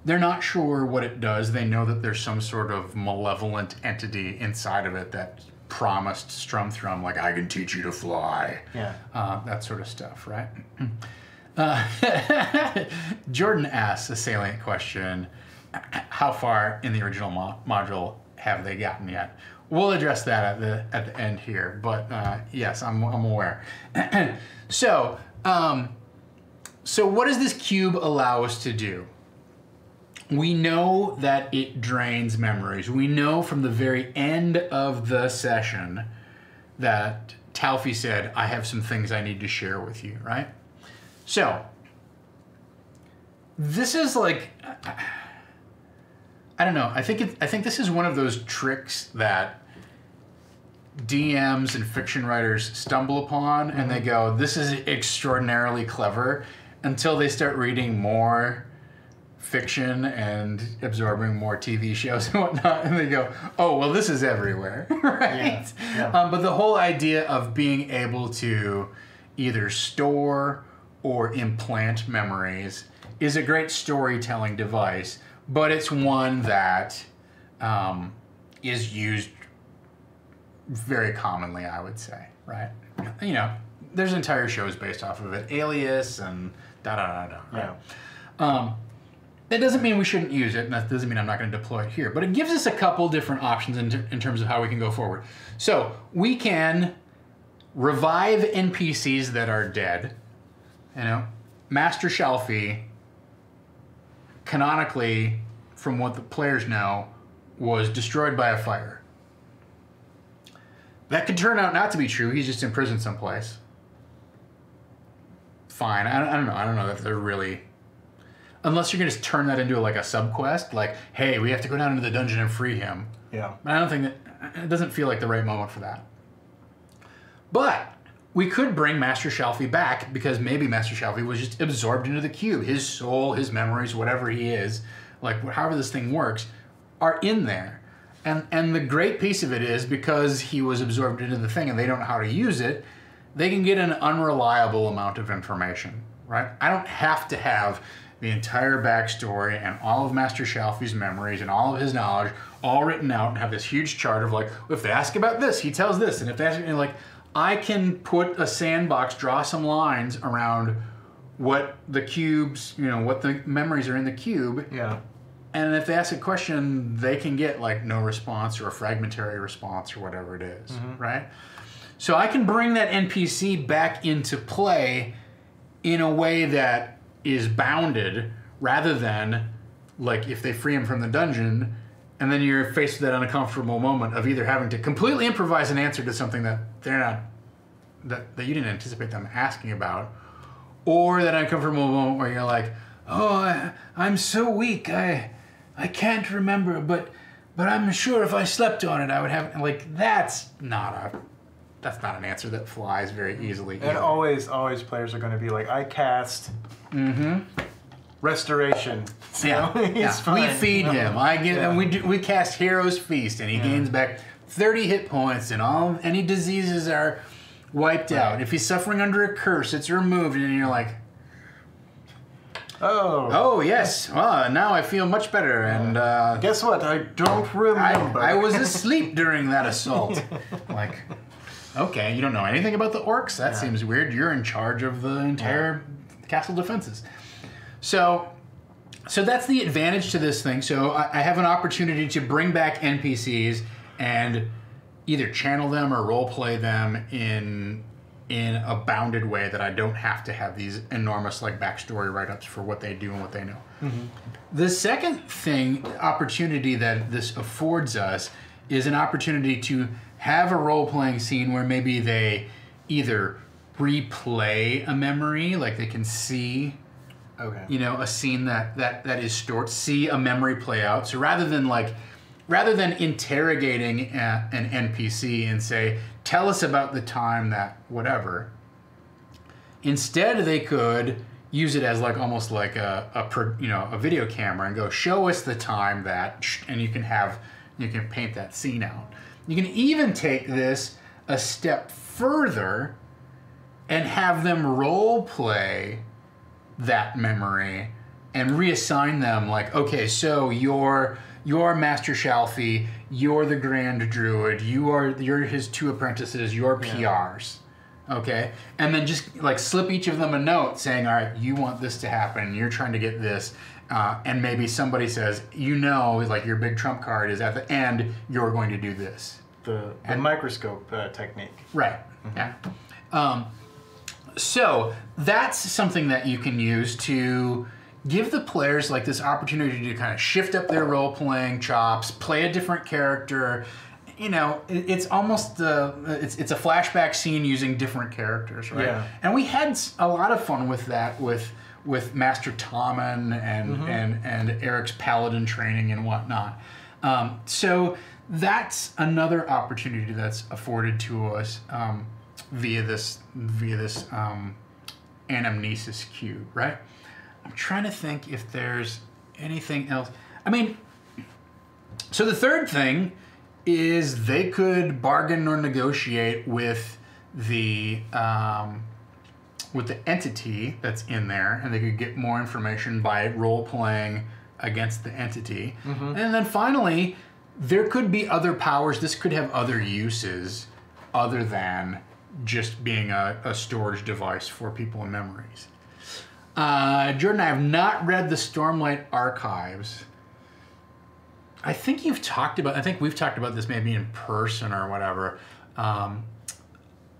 They're not sure what it does. They know that there's some sort of malevolent entity inside of it that promised strum thrum, like I can teach you to fly. Yeah. That sort of stuff, right? Jordan asks a salient question. How far in the original module have they gotten yet? We'll address that at the end here, but yes, I'm aware. So what does this cube allow us to do? We know that it drains memories. We know from the very end of the session that Talfi said, I have some things I need to share with you, right? So, this is like, I don't know, I think this is one of those tricks that DMs and fiction writers stumble upon, and they go, this is extraordinarily clever, until they start reading more fiction and absorbing more TV shows and whatnot, and they go, oh, well, this is everywhere, right? Yeah. But the whole idea of being able to either store or implant memories is a great storytelling device, but it's one that is used very commonly, I would say, right? You know, there's entire shows based off of it, Alias and da-da-da-da, right? Yeah. That doesn't mean we shouldn't use it, and that doesn't mean I'm not going to deploy it here, but it gives us a couple different options in terms of how we can go forward. So we can revive NPCs that are dead. You know, Master Shelfie, canonically, from what the players know, was destroyed by a fire. That could turn out not to be true. He's just imprisoned someplace. Fine. I don't know. I don't know if they're really... Unless you're going to turn that into like a sub-quest, like, hey, we have to go down into the dungeon and free him. Yeah. I don't think that... It doesn't feel like the right moment for that. But we could bring Master Shelfie back, because maybe Master Shelfie was just absorbed into the cube. His soul, his memories, whatever he is, like however this thing works, are in there. And the great piece of it is, because he was absorbed into the thing and they don't know how to use it, they can get an unreliable amount of information, right? I don't have to have the entire backstory and all of Master Shelfie's memories and all of his knowledge all written out and have this huge chart of like, if they ask about this, he tells this, and if they ask, and like, I can put a sandbox, draw some lines around what the cubes, you know, what the memories are in the cube. Yeah. And if they ask a question, they can get like no response or a fragmentary response or whatever it is, right? So I can bring that NPC back into play in a way that is bounded, rather than like if they free him from the dungeon and then you're faced with that uncomfortable moment of either having to completely improvise an answer to something that they're not, that you didn't anticipate them asking about, or that uncomfortable moment where you're like, oh, I'm so weak, I can't remember, but I'm sure if I slept on it, I would have, like, that's not an answer that flies very easily. And always players are going to be like, I cast Restoration. Yeah, He's fine. We feed him. And we cast Hero's Feast, and he gains back 30 hit points, and all any diseases are wiped out. If he's suffering under a curse, it's removed, and you're like, oh yes. Well, now I feel much better. And guess what? I don't remember. I was asleep during that assault. Like, okay, you don't know anything about the orcs? That seems weird. You're in charge of the entire castle defenses. So that's the advantage to this thing. So I have an opportunity to bring back NPCs and either channel them or roleplay them in a bounded way that I don't have to have these enormous like backstory write-ups for what they do and what they know. The second opportunity that this affords us is an opportunity to have a role-playing scene where maybe they either replay a memory, like they can see a scene that is stored, see a memory play out. So rather than interrogating an NPC and say, tell us about the time that whatever, instead they could use it as like almost like a video camera and go, show us the time that, and you can paint that scene out. You can even take this a step further and have them role play that memory and reassign them, like, okay, so you're you're Master Shalfie, you're the Grand Druid, you're his 2 apprentices, you're PRs. Okay? And then just like slip each of them a note saying, all right, you want this to happen, you're trying to get this. And maybe somebody says, like your big trump card is at the end, you're going to do this. The microscope technique. Right. Mm-hmm. Yeah. So that's something that you can use to give the players like this opportunity to kind of shift up their role-playing chops, play a different character. It's almost it's a flashback scene using different characters, right? Yeah. And we had a lot of fun with that with Master Tommen and Eric's paladin training and whatnot. So that's another opportunity that's afforded to us via this anamnesis cube, right? I'm trying to think if there's anything else. I mean, so the third thing is they could bargain or negotiate with the entity that's in there, and they could get more information by role-playing against the entity. Mm-hmm. And then finally, there could be other powers. This could have other uses other than just being a storage device for people and memories. Jordan, I have not read the Stormlight Archives. I think we've talked about this maybe in person or whatever.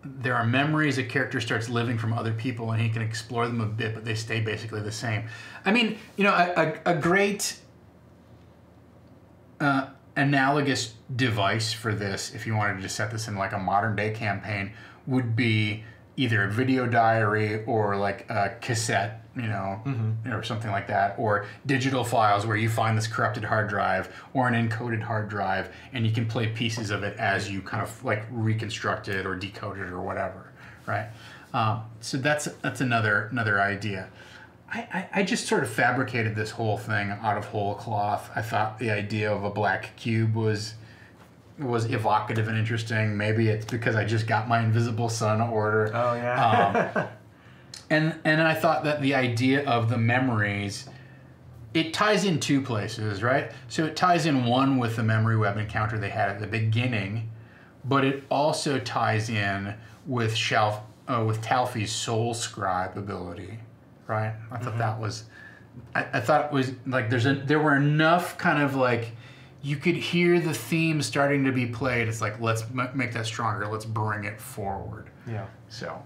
There are memories a character starts living from other people, and he can explore them a bit, but they stay basically the same. I mean, a great analogous device for this, if you wanted to set this in like a modern day campaign, would be either a video diary or like a cassette, or something like that, or digital files where you find this corrupted hard drive or an encoded hard drive, and you can play pieces of it as you kind of like reconstruct it or decode it or whatever, right? So that's another idea. I just sort of fabricated this whole thing out of whole cloth. I thought the idea of a black cube was evocative and interesting. Maybe it's because I just got my Invisible Sun order. Oh yeah. And I thought that the idea of the memories, it ties in 2 places, right? So it ties in one with the memory web encounter they had at the beginning, but it also ties in with Talfie's Soul Scribe ability, right? I thought that was, I thought it was like there were enough kind of like, you could hear the theme starting to be played. It's like, let's make that stronger. Let's bring it forward. Yeah. So,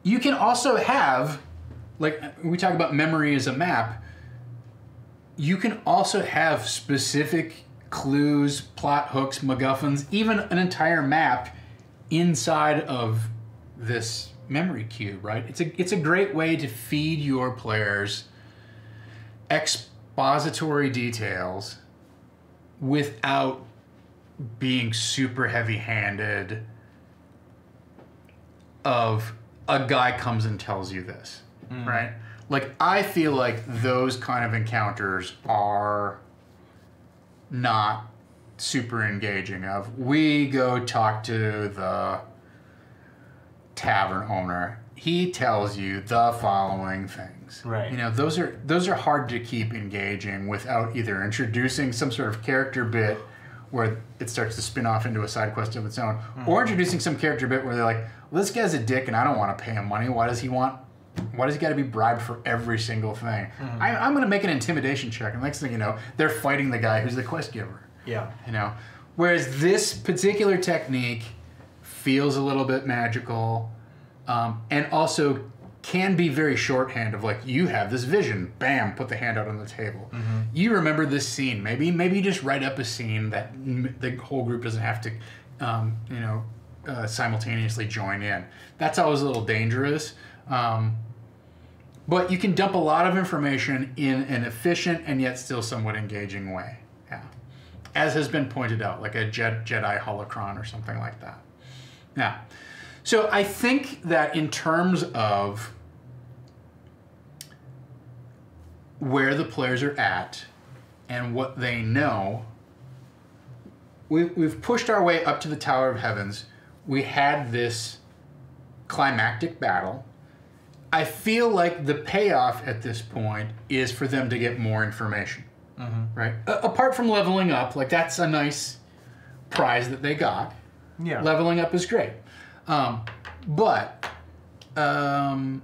you can also have, like we talk about memory as a map, you can also have specific clues, plot hooks, MacGuffins, even an entire map inside of this memory cube, right? It's a great way to feed your players expository details without being super heavy-handed of a guy comes and tells you this, right? Like, I feel like those kind of encounters are not super engaging. Of, we go talk to the tavern owner, he tells you the following things. Right. Those are hard to keep engaging without either introducing some sort of character bit where it starts to spin off into a side quest of its own, or introducing some character bit where they're like, well, this guy's a dick and I don't want to pay him money. Why does he got to be bribed for every single thing? I'm going to make an intimidation check, and next thing you know, they're fighting the guy who's the quest giver. Yeah. Whereas this particular technique feels a little bit magical, and also can be very shorthand of like, you have this vision, bam, put the hand out on the table. You remember this scene. Maybe you just write up a scene that the whole group doesn't have to, simultaneously join in. That's always a little dangerous. But you can dump a lot of information in an efficient and yet still somewhat engaging way. Yeah. As has been pointed out, like a Jedi holocron or something like that. Yeah. So I think that in terms of where the players are at and what they know, we've pushed our way up to the Tower of Heavens. We had this climactic battle. I feel like the payoff at this point is for them to get more information, right? Apart from leveling up, like that's a nice prize that they got. Yeah. Leveling up is great. But I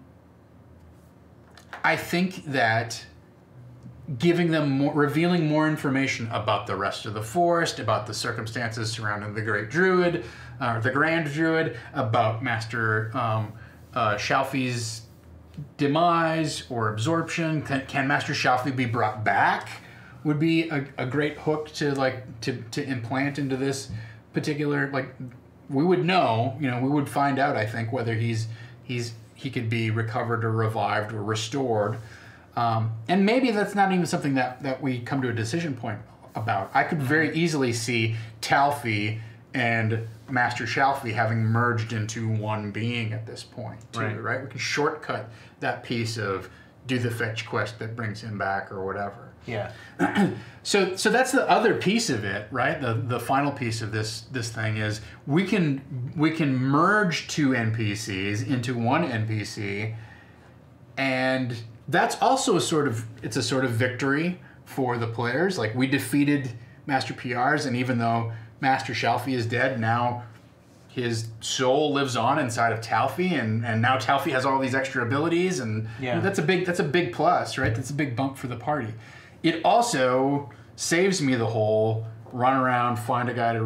think that giving them more, revealing more information about the rest of the forest, about the circumstances surrounding the Great Druid, or the Grand Druid, about Master Shalfie's demise or absorption. Can Master Shalfie be brought back? Would be a great hook to to implant into this particular, like, we would know, we would find out, I think, whether he could be recovered or revived or restored. And maybe that's not even something that we come to a decision point about. I could very easily see Talfie and Master Shalfie having merged into one being at this point, too, right? We can shortcut that piece of do the fetch quest that brings him back or whatever. Yeah. So that's the other piece of it, right? The final piece of this thing is we can merge two NPCs into one NPC, and that's also a sort of victory for the players. Like, we defeated Master PRs, and even though Master Shalfie is dead, now his soul lives on inside of Talfie, and now Talfie has all these extra abilities, and that's a big plus, right? That's a big bump for the party. It also saves me the whole run around, find a guy to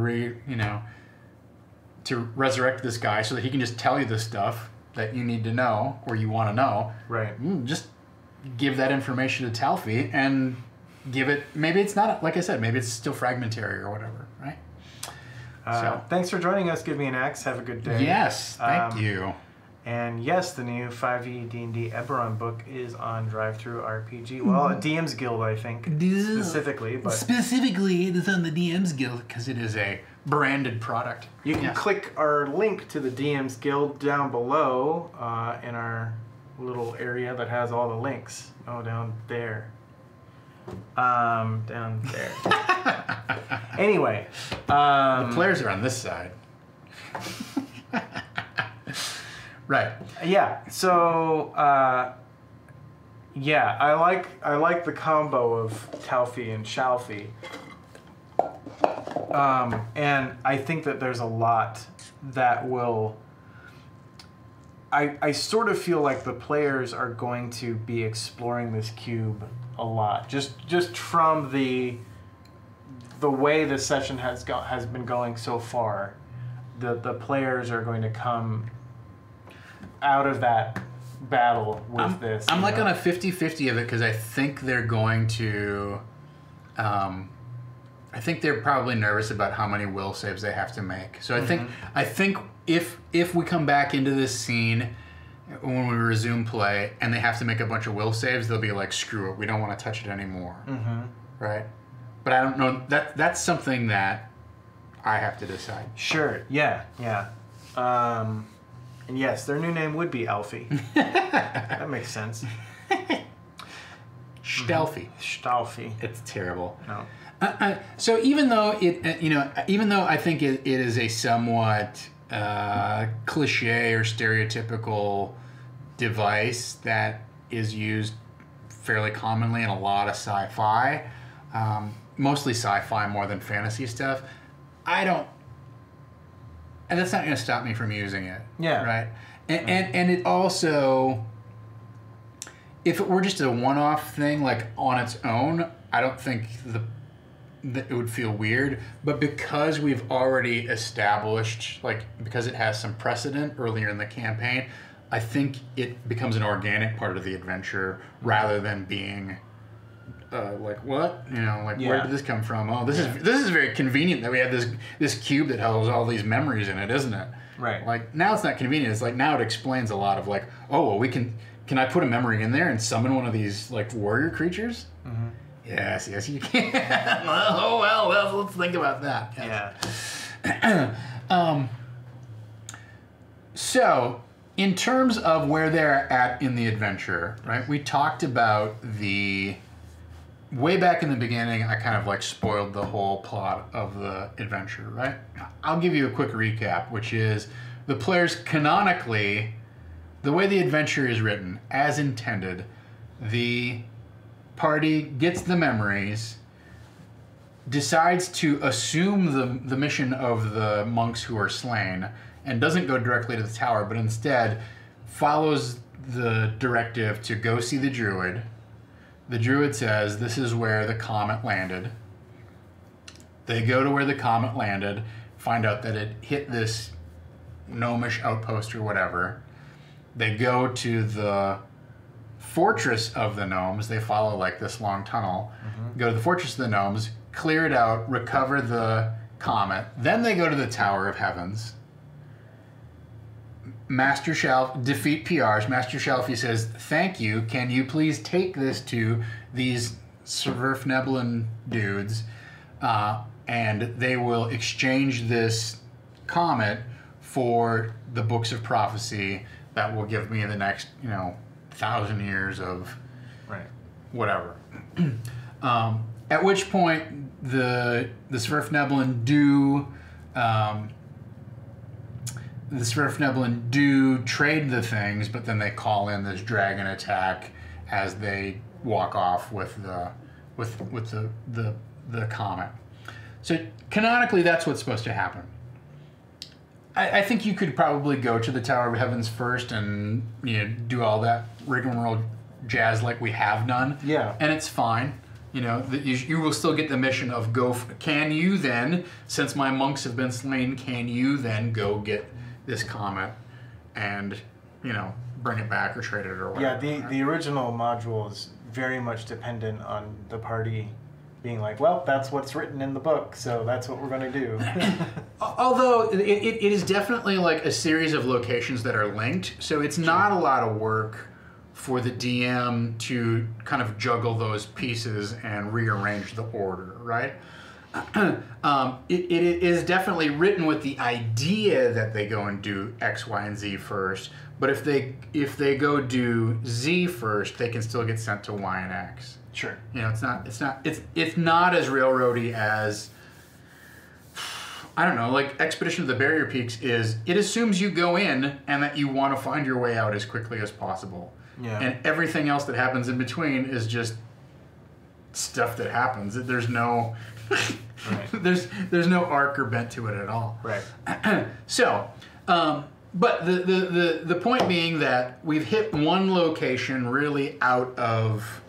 resurrect this guy so that he can just tell you the stuff that you need to know or you want to know. Right. Just give that information to Talfie and give it. Maybe it's not, like I said, maybe it's still fragmentary or whatever, right? So thanks for joining us. Give me an axe. Have a good day. Yes, thank you. And yes, the new 5e D&D Eberron book is on Drive-Thru RPG. Well, a DM's Guild, I think, specifically. But specifically, it is on the DM's Guild because it is a branded product. You can click our link to the DM's Guild down below in our little area that has all the links. Oh, down there. Down there. Anyway. The players are on this side. Right. Yeah. So, I like the combo of Talfie and Shalfie. And I think that there's a lot that will. I sort of feel like the players are going to be exploring this cube a lot, just from the way the session has been going so far. The players are going to come out of that battle with this. I'm like on a 50-50 of it because I think they're going to. I think they're probably nervous about how many will saves they have to make. So I think if we come back into this scene when we resume play and they have to make a bunch of will saves, they'll be like, screw it, we don't want to touch it anymore. Right? But I don't know, that's something that I have to decide. Sure. Yeah. And yes, their new name would be Alfie. That makes sense. Stalfie. Stalfie. It's terrible. No. So even though even though I think it is a somewhat cliche or stereotypical device that is used fairly commonly in a lot of sci-fi, mostly sci-fi more than fantasy stuff, and that's not going to stop me from using it. Yeah. Right? And it also, if it were just a one-off thing, like on its own, I don't think that it would feel weird. But because we've already established, because it has some precedent earlier in the campaign, I think it becomes an organic part of the adventure rather than being what? Where did this come from? Oh, this is very convenient that we have this cube that holds all these memories in it, isn't it? Right. Like, now it's not convenient. It's like, now it explains a lot of we can I put a memory in there and summon one of these warrior creatures? Yes, you can. Oh, well, let's think about that. Yes. Yeah. So, in terms of where they're at in the adventure, right? We talked about way back in the beginning, I kind of spoiled the whole plot of the adventure, right? I'll give you a quick recap, which is the players canonically, the way the adventure is written, as intended, the party gets the memories, decides to assume the mission of the monks who are slain, and doesn't go directly to the tower, but instead follows the directive to go see the druid. The druid says, this is where the comet landed. They go to where the comet landed, find out that it hit this gnomish outpost or whatever. They go to the fortress of the gnomes. They follow like this long tunnel. Go to the fortress of the gnomes, clear it out, recover the comet. Then they go to the Tower of Heavens. Master Shelf, defeat PRs. Master Shelfie says, thank you. Can you please take this to these Sverfnebelin dudes? And they will exchange this comet for the books of prophecy that will give me the next, 1,000 years of whatever. At which point the Sverfnebelin do trade the things, but then they call in this dragon attack as they walk off with the comet. So canonically, that's what's supposed to happen. I think you could probably go to the Tower of Heavens first and do all that rigmarole jazz like we have done. Yeah. And it's fine. You will still get the mission of can you then, since my monks have been slain, can you then go get this comet and, bring it back or trade it or whatever. Yeah, the original module is very much dependent on the party being like, well, that's what's written in the book, so that's what we're going to do. Although it is definitely like a series of locations that are linked, so it's not a lot of work for the DM to kind of juggle those pieces and rearrange the order, right? It is definitely written with the idea that they go and do X, Y, and Z first, but if they go do Z first, they can still get sent to Y and X. Sure. It's not as railroady as, I don't know, like Expedition of the Barrier Peaks is. It assumes you go in and that you want to find your way out as quickly as possible. Yeah. And everything else that happens in between is just stuff that happens. There's no there's no arc or bent to it at all. Right. So, but the point being that we've hit one location really out of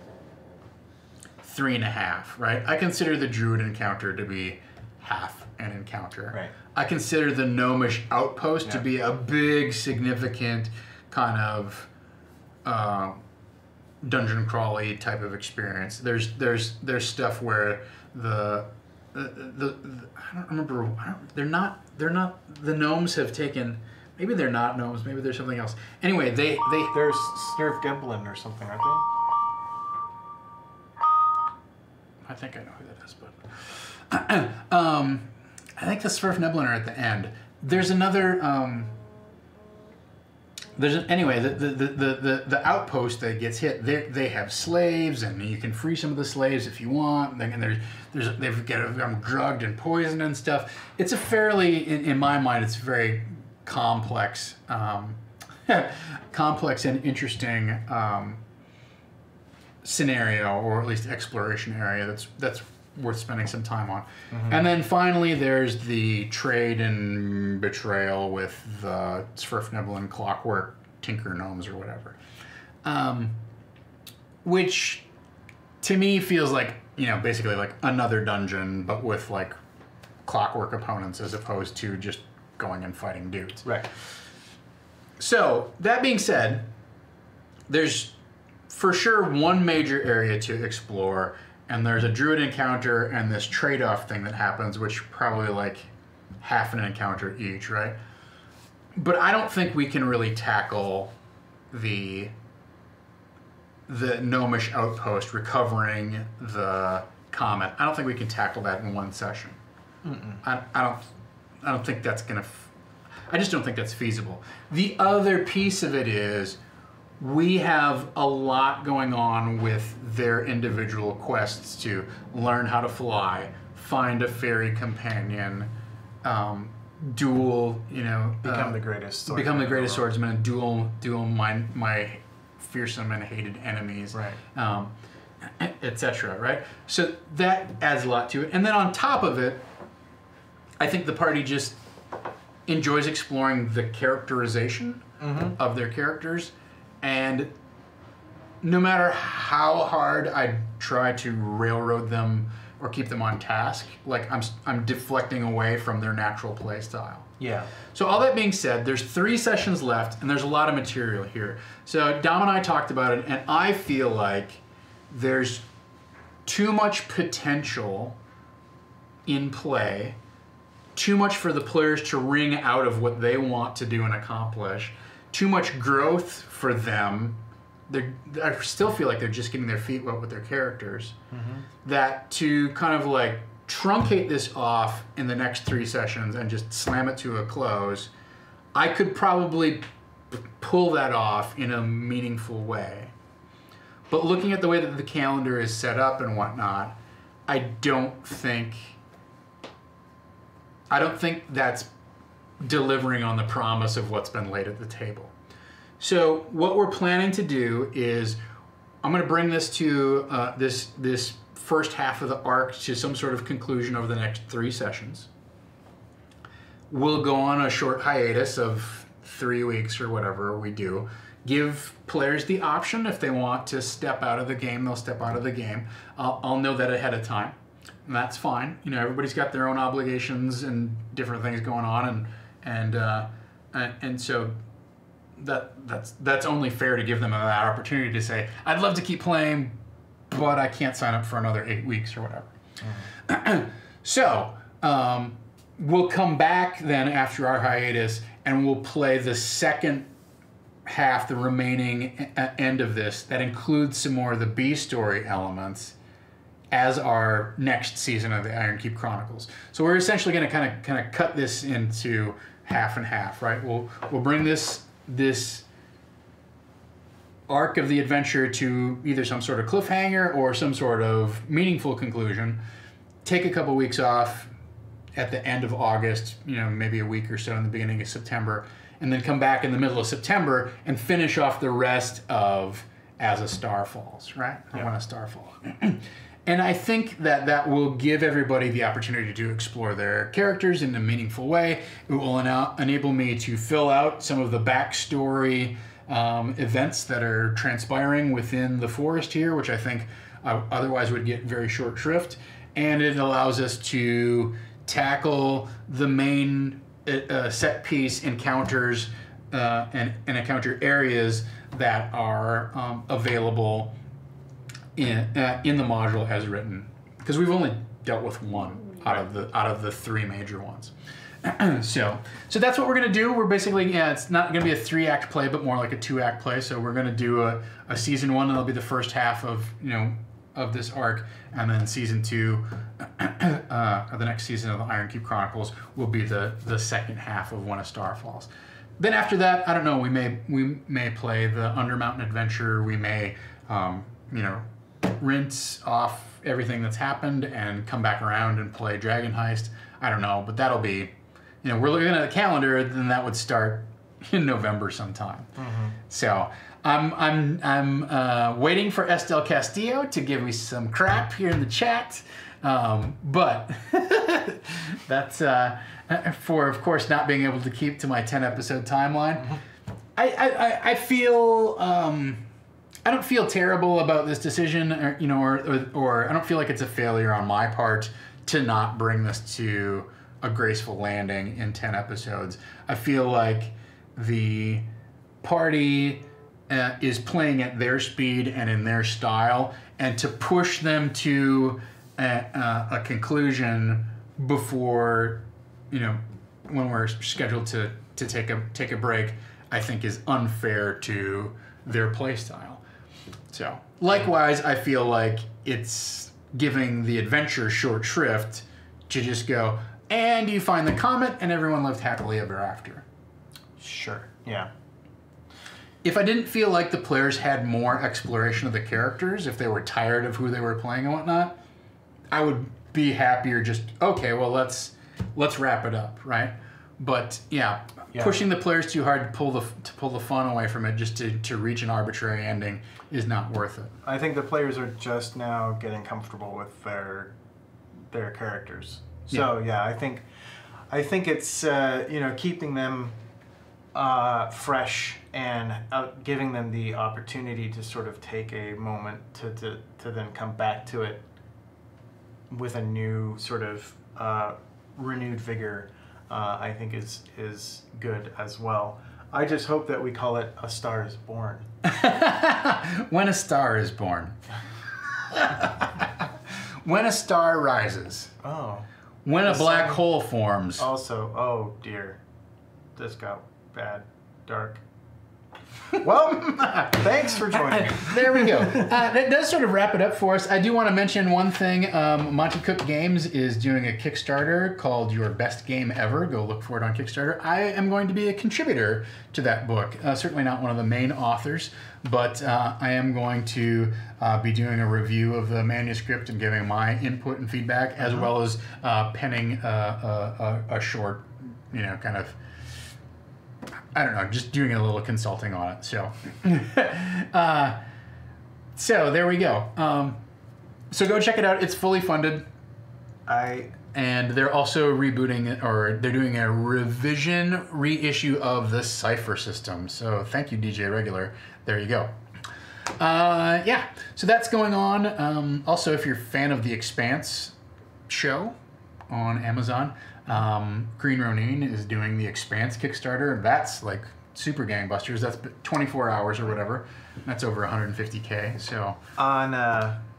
3.5, right? I consider the druid encounter to be half an encounter. Right. I consider the gnomish outpost to be a big, significant kind of dungeon crawly type of experience. There's stuff where the I don't remember. They're not the gnomes have taken. Maybe they're not gnomes. Maybe there's something else. Anyway, they're Sverfnebelin or something, aren't they? I think I know who that is, but I think the Sverfnebelin are at the end. There's another. Anyway, the outpost that gets hit, they have slaves, and you can free some of the slaves if you want. And they've got them drugged and poisoned and stuff. It's a fairly, in my mind, it's very complex, complex and interesting scenario, or at least exploration area that's worth spending some time on. Mm-hmm. And then finally there's the trade and betrayal with the Sverfnebelin clockwork tinker gnomes or whatever, which to me feels like basically like another dungeon but with like clockwork opponents as opposed to just going and fighting dudes. Right. So that being said, there's for sure one major area to explore, and there's a druid encounter and this trade-off thing that happens, which probably like half an encounter each, right? But I don't think we can really tackle the gnomish outpost recovering the comet. I don't think we can tackle that in one session. I don't think that's gonna. I just don't think that's feasible. The other piece of it is, we have a lot going on with their individual quests to learn how to fly, find a fairy companion, duel, Become the greatest swordsman. become the greatest in world. swordsman and duel my fearsome and hated enemies, Right. etc. Right. So that adds a lot to it, and then on top of it, I think the party just enjoys exploring the characterization of their characters, and no matter how hard I try to railroad them or keep them on task, like I'm deflecting away from their natural play style. Yeah. So all that being said, there's 3 sessions left, and there's a lot of material here. So Dom and I talked about it, and I feel like there's too much potential in play, too much for the players to wring out of what they want to do and accomplish, too much growth for them. I still feel like they're just getting their feet wet with their characters. That to kind of like truncate this off in the next 3 sessions and just slam it to a close, I could probably pull that off in a meaningful way. But looking at the way that the calendar is set up and whatnot, I don't think that's delivering on the promise of what's been laid at the table. So what we're planning to do is I'm going to bring this to this first half of the arc to some sort of conclusion over the next 3 sessions. We'll go on a short hiatus of 3 weeks or whatever we do. Give players the option if they want to step out of the game, they'll step out of the game. I'll know that ahead of time, and that's fine. Everybody's got their own obligations and different things going on, and so that's only fair to give them that opportunity to say, I'd love to keep playing, but I can't sign up for another 8 weeks or whatever. So we'll come back then after our hiatus, and we'll play the second half, the remaining end of this, that includes some more of the B story elements as our next season of the Iron Keep Chronicles. So we're essentially going to kind of cut this into half and half, right? We'll bring this arc of the adventure to either some sort of cliffhanger or some sort of meaningful conclusion. Take a couple weeks off at the end of August, maybe a week or so in the beginning of September, and then come back in the middle of September and finish off the rest of As a Star Falls, right? Or When a Star Falls. And I think that will give everybody the opportunity to explore their characters in a meaningful way. It will enable me to fill out some of the backstory events that are transpiring within the forest here, which I think otherwise would get very short shrift. And it allows us to tackle the main set piece encounters and encounter areas that are available in the module as written, because we've only dealt with one out of the 3 major ones. So that's what we're going to do. We're basically, it's not going to be a 3-act play, but more like a 2-act play. So we're going to do a season 1, and that'll be the first half of this arc, and then season 2, the next season of the Iron Keep Chronicles, will be the second half of When a Star Falls. Then after that, I don't know. We may play the Undermountain Adventure. We may rinse off everything that's happened and come back around and play Dragon Heist. I don't know, but that'll be, we're looking at the calendar, then that would start in November sometime. So I'm waiting for Estel Castillo to give me some crap here in the chat, but that's for, of course, not being able to keep to my 10-episode timeline. I feel I don't feel terrible about this decision, or I don't feel like it's a failure on my part to not bring this to a graceful landing in 10 episodes. I feel like the party is playing at their speed and in their style, and to push them to a conclusion before, when we're scheduled to take a break, I think is unfair to their play style. So, likewise, I feel like it's giving the adventure short shrift to just go, and you find the comet, and everyone lived happily ever after. Sure, yeah. If I didn't feel like the players had more exploration of the characters, if they were tired of who they were playing and whatnot, I would be happier just, okay, well, let's wrap it up, right? But yeah, pushing the players too hard to pull the fun away from it just to reach an arbitrary ending is not worth it. I think the players are just now getting comfortable with their characters. So yeah, I think it's keeping them fresh and giving them the opportunity to sort of take a moment to then come back to it with a new sort of renewed vigor. I think is good as well. I just hope that we call it A Star Is Born. When a star is born. When a star rises. Oh. When a black hole forms. Also, oh dear, this got bad, dark. Well, thanks for joining me. There we go. That does sort of wrap it up for us. I do want to mention one thing. Monty Cook Games is doing a Kickstarter called Your Best Game Ever. Go look for it on Kickstarter. I am going to be a contributor to that book. Certainly not one of the main authors, but I am going to be doing a review of the manuscript and giving my input and feedback, as well as penning a short, kind of, I don't know, just doing a little consulting on it. So, so there we go. So go check it out. It's fully funded. And they're also rebooting, or they're doing a reissue of the Cypher system. So thank you, DJ Regular. There you go. Yeah, so that's going on. Also, if you're a fan of The Expanse show on Amazon, Green Ronin is doing the Expanse Kickstarter. That's like super gangbusters. That's 24 hours or whatever. That's over 150K. So on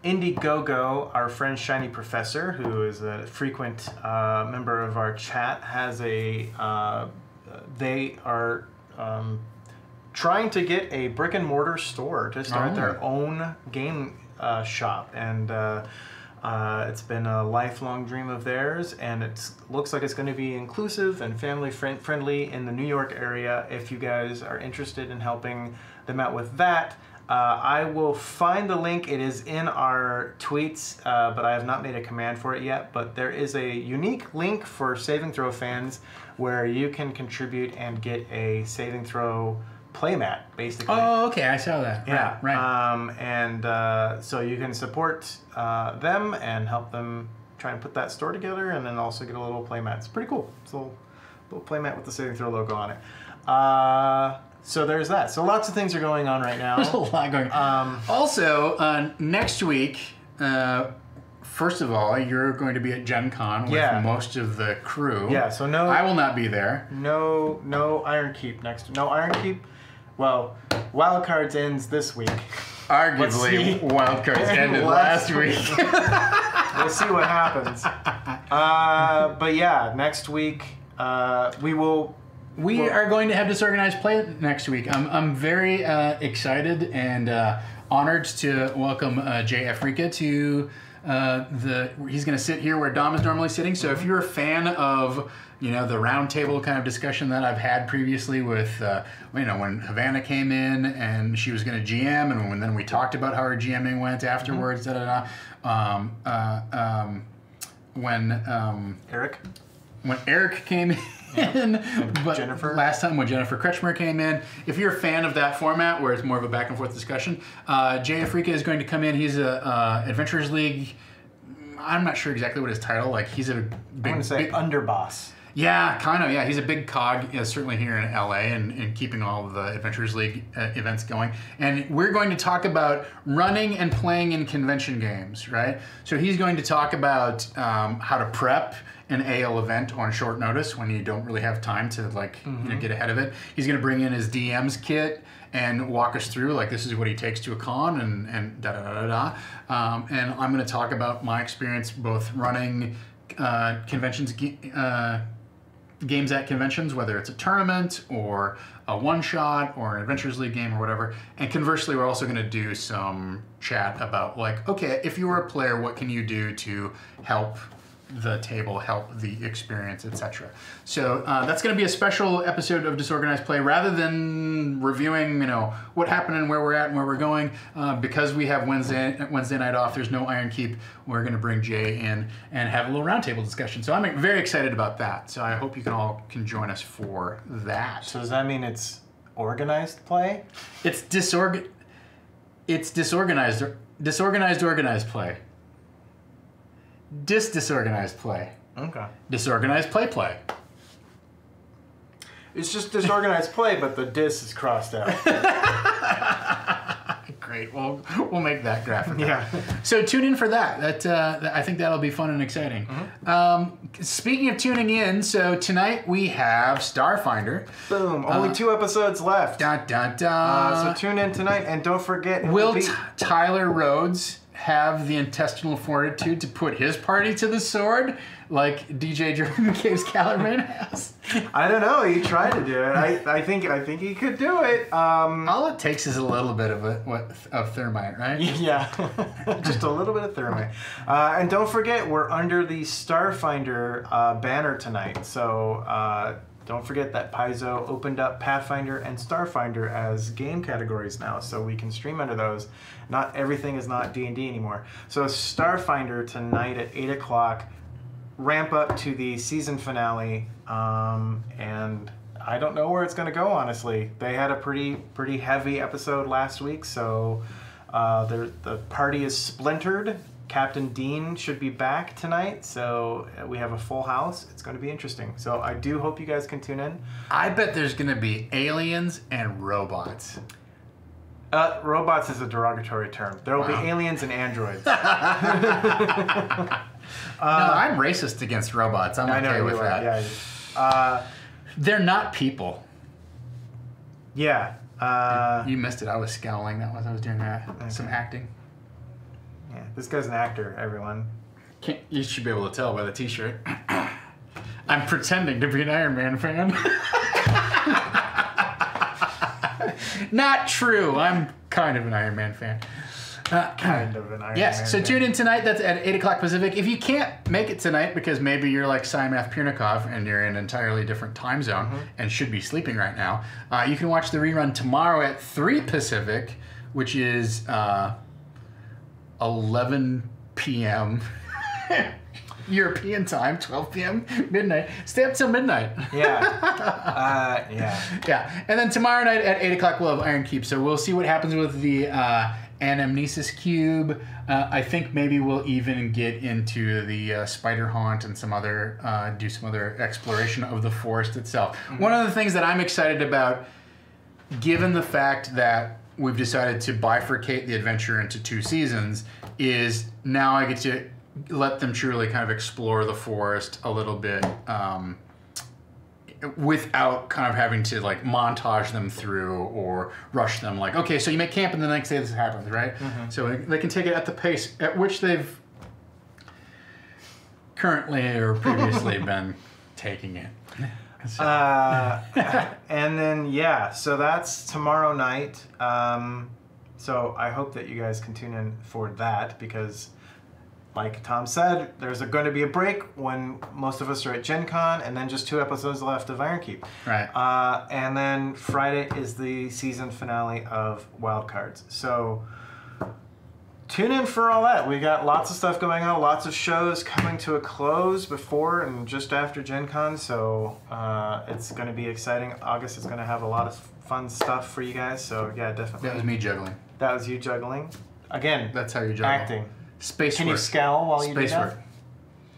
Indiegogo, our friend Shiny Professor, who is a frequent member of our chat, has a. They are trying to get a brick and mortar store to start their own game shop, and. It's been a lifelong dream of theirs, and it looks like it's going to be inclusive and family friendly in the New York area. If you guys are interested in helping them out with that, I will find the link. It is in our tweets, but I have not made a command for it yet. But there is a unique link for Saving Throw fans where you can contribute and get a Saving Throw playmat, basically. Oh, okay, I saw that. Yeah, right. So you can support them and help them try and put that store together, and then also get a little playmat. It's pretty cool. It's a little playmat with the Saving Throw logo on it. So there's that. So lots of things are going on right now. There's a lot going on. Also, next week, first of all, you're going to be at Gen Con with most of the crew. Yeah, so I will not be there. No Iron Keep next. No Iron Keep. Well, Wildcards ends this week. Arguably, Wildcards ended last week. We'll see what happens. But yeah, next week we are going to have Disorganized Play next week. I'm very excited and honored to welcome Jay Africa to he's going to sit here where Dom is normally sitting. So if you're a fan of the roundtable kind of discussion that I've had previously with when Havana came in and she was going to GM, and then we talked about how her GMing went afterwards. When Eric came in, but Jennifer. Last time when Jennifer Kretschmer came in. If you're a fan of that format where it's more of a back and forth discussion, Jay Africa is going to come in. He's a Adventurers League. I'm not sure exactly what his title. Like he's a big. I want to say underboss. Yeah, kind of. Yeah, he's a big cog, certainly here in LA, and keeping all of the Adventurers League events going. And we're going to talk about running and playing in convention games, right? So he's going to talk about how to prep an AL event on short notice when you don't really have time to get ahead of it. He's going to bring in his DM's kit and walk us through this is what he takes to a con and da da da da da. And I'm going to talk about my experience both running conventions. Games at conventions, whether it's a tournament or a one-shot or an Adventures League game or whatever. And conversely, we're also going to do some chat about okay, if you were a player, what can you do to help the table, help the experience, etc. So that's going to be a special episode of Disorganized Play. Rather than reviewing, what happened and where we're at and where we're going, because we have Wednesday night off, there's no Iron Keep. We're going to bring Jay in and have a little roundtable discussion. So I'm very excited about that. So I hope you can join us for that. So does that mean it's organized play? It's disorganized organized play. Disorganized play. Okay. Disorganized play. It's just disorganized play, but the dis is crossed out. Great. We'll make that graphic. Yeah. So tune in for that. I think that'll be fun and exciting. Mm-hmm. Speaking of tuning in, so tonight we have Starfinder. Boom. Only 2 episodes left. Dun, dun, dun. So tune in tonight, and don't forget. Will Tyler Rhodes have the intestinal fortitude to put his party to the sword like DJ Jordan Caves Callerman has? I don't know. He tried to do it. I think he could do it. All it takes is a little bit of thermite, right? Yeah, just a little bit of thermite. And don't forget, we're under the Starfinder banner tonight. So don't forget that Paizo opened up Pathfinder and Starfinder as game categories now, so we can stream under those. Not everything is not D&D anymore. So Starfinder tonight at 8 o'clock, ramp up to the season finale, and I don't know where it's going to go, honestly. They had a pretty heavy episode last week, so the party is splintered. Captain Dean should be back tonight, so we have a full house. It's going to be interesting. So I do hope you guys can tune in. I bet there's going to be aliens and robots. Robots is a derogatory term. There will be aliens and androids. No, I'm racist against robots. I'm okay with that. Yeah. They're not people. Yeah. You missed it. I was scowling. That was I was doing that. Okay. Some acting. Yeah, this guy's an actor, everyone. You should be able to tell by the t-shirt. I'm pretending to be an Iron Man fan. Not true. I'm kind of an Iron Man fan. Kind of an Iron Man Yes, so fan. tune in tonight. That's at 8 o'clock Pacific. If you can't make it tonight because maybe you're like Simath Pirnikov and you're in an entirely different time zone and should be sleeping right now, you can watch the rerun tomorrow at 3 Pacific, which is 11 p.m. European time, 12 p.m. midnight. Stay up till midnight. Yeah. Yeah. And then tomorrow night at 8 o'clock we'll have Iron Keep. So we'll see what happens with the Anamnesis Cube. I think maybe we'll even get into the Spider Haunt and do some other exploration of the forest itself. One of the things that I'm excited about, given the fact that we've decided to bifurcate the adventure into 2 seasons, is now I get to let them truly kind of explore the forest a little bit without kind of having to like montage them through or rush them like, okay, so you make camp and the next day this happens, right? So they can take it at the pace at which they've currently or previously been taking it. So. And then, so that's tomorrow night. So I hope that you guys can tune in for that because, like Tom said, there's going to be a break when most of us are at Gen Con, and then just 2 episodes left of Iron Keep. Right. And then Friday is the season finale of Wildcards. So tune in for all that. We got lots of stuff going on, lots of shows coming to a close before and just after Gen Con. So it's going to be exciting. August is going to have a lot of fun stuff for you guys. So yeah, definitely. That was me juggling. That was you juggling. Again, that's how you juggle. Acting. Space Can work. you scowl while you do Space that? work.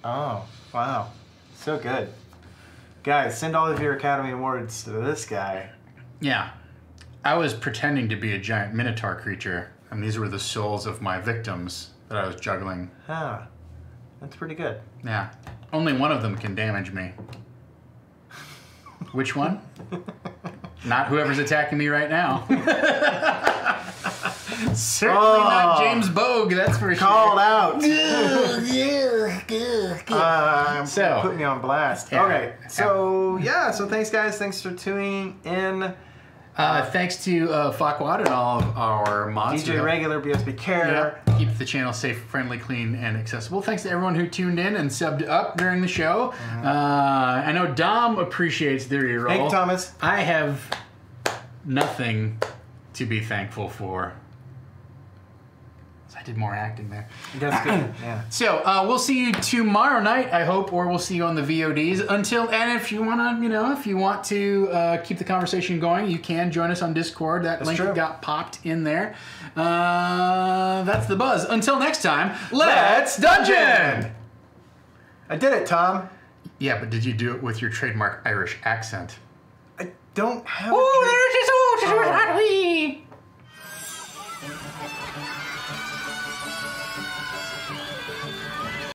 Oh, wow. So good. Guys, send all of your Academy Awards to this guy. Yeah. I was pretending to be a giant minotaur creature, and these were the souls of my victims that I was juggling. Ah, that's pretty good. Yeah. Only one of them can damage me. Which one? Not whoever's attacking me right now. Certainly not James Bogue, that's for sure. Called out. Put me on blast. Yeah. Okay, so thanks guys. Thanks for tuning in. Thanks to Farquaad and all of our mods. DJ Regular, BSB Care. Yeah, keep the channel safe, friendly, clean, and accessible. Thanks to everyone who tuned in and subbed up during the show. I know Dom appreciates the reroll. Thank you, Thomas. I have nothing to be thankful for. I did more acting there. That's good. Yeah. So we'll see you tomorrow night, I hope, or we'll see you on the VODs. And if you want to, if you want to keep the conversation going, you can join us on Discord. That link got popped in there. That's the buzz. Until next time, let's dungeon. I did it, Tom. Yeah, but did you do it with your trademark Irish accent? I don't have. Oh, there it is. Oh, we.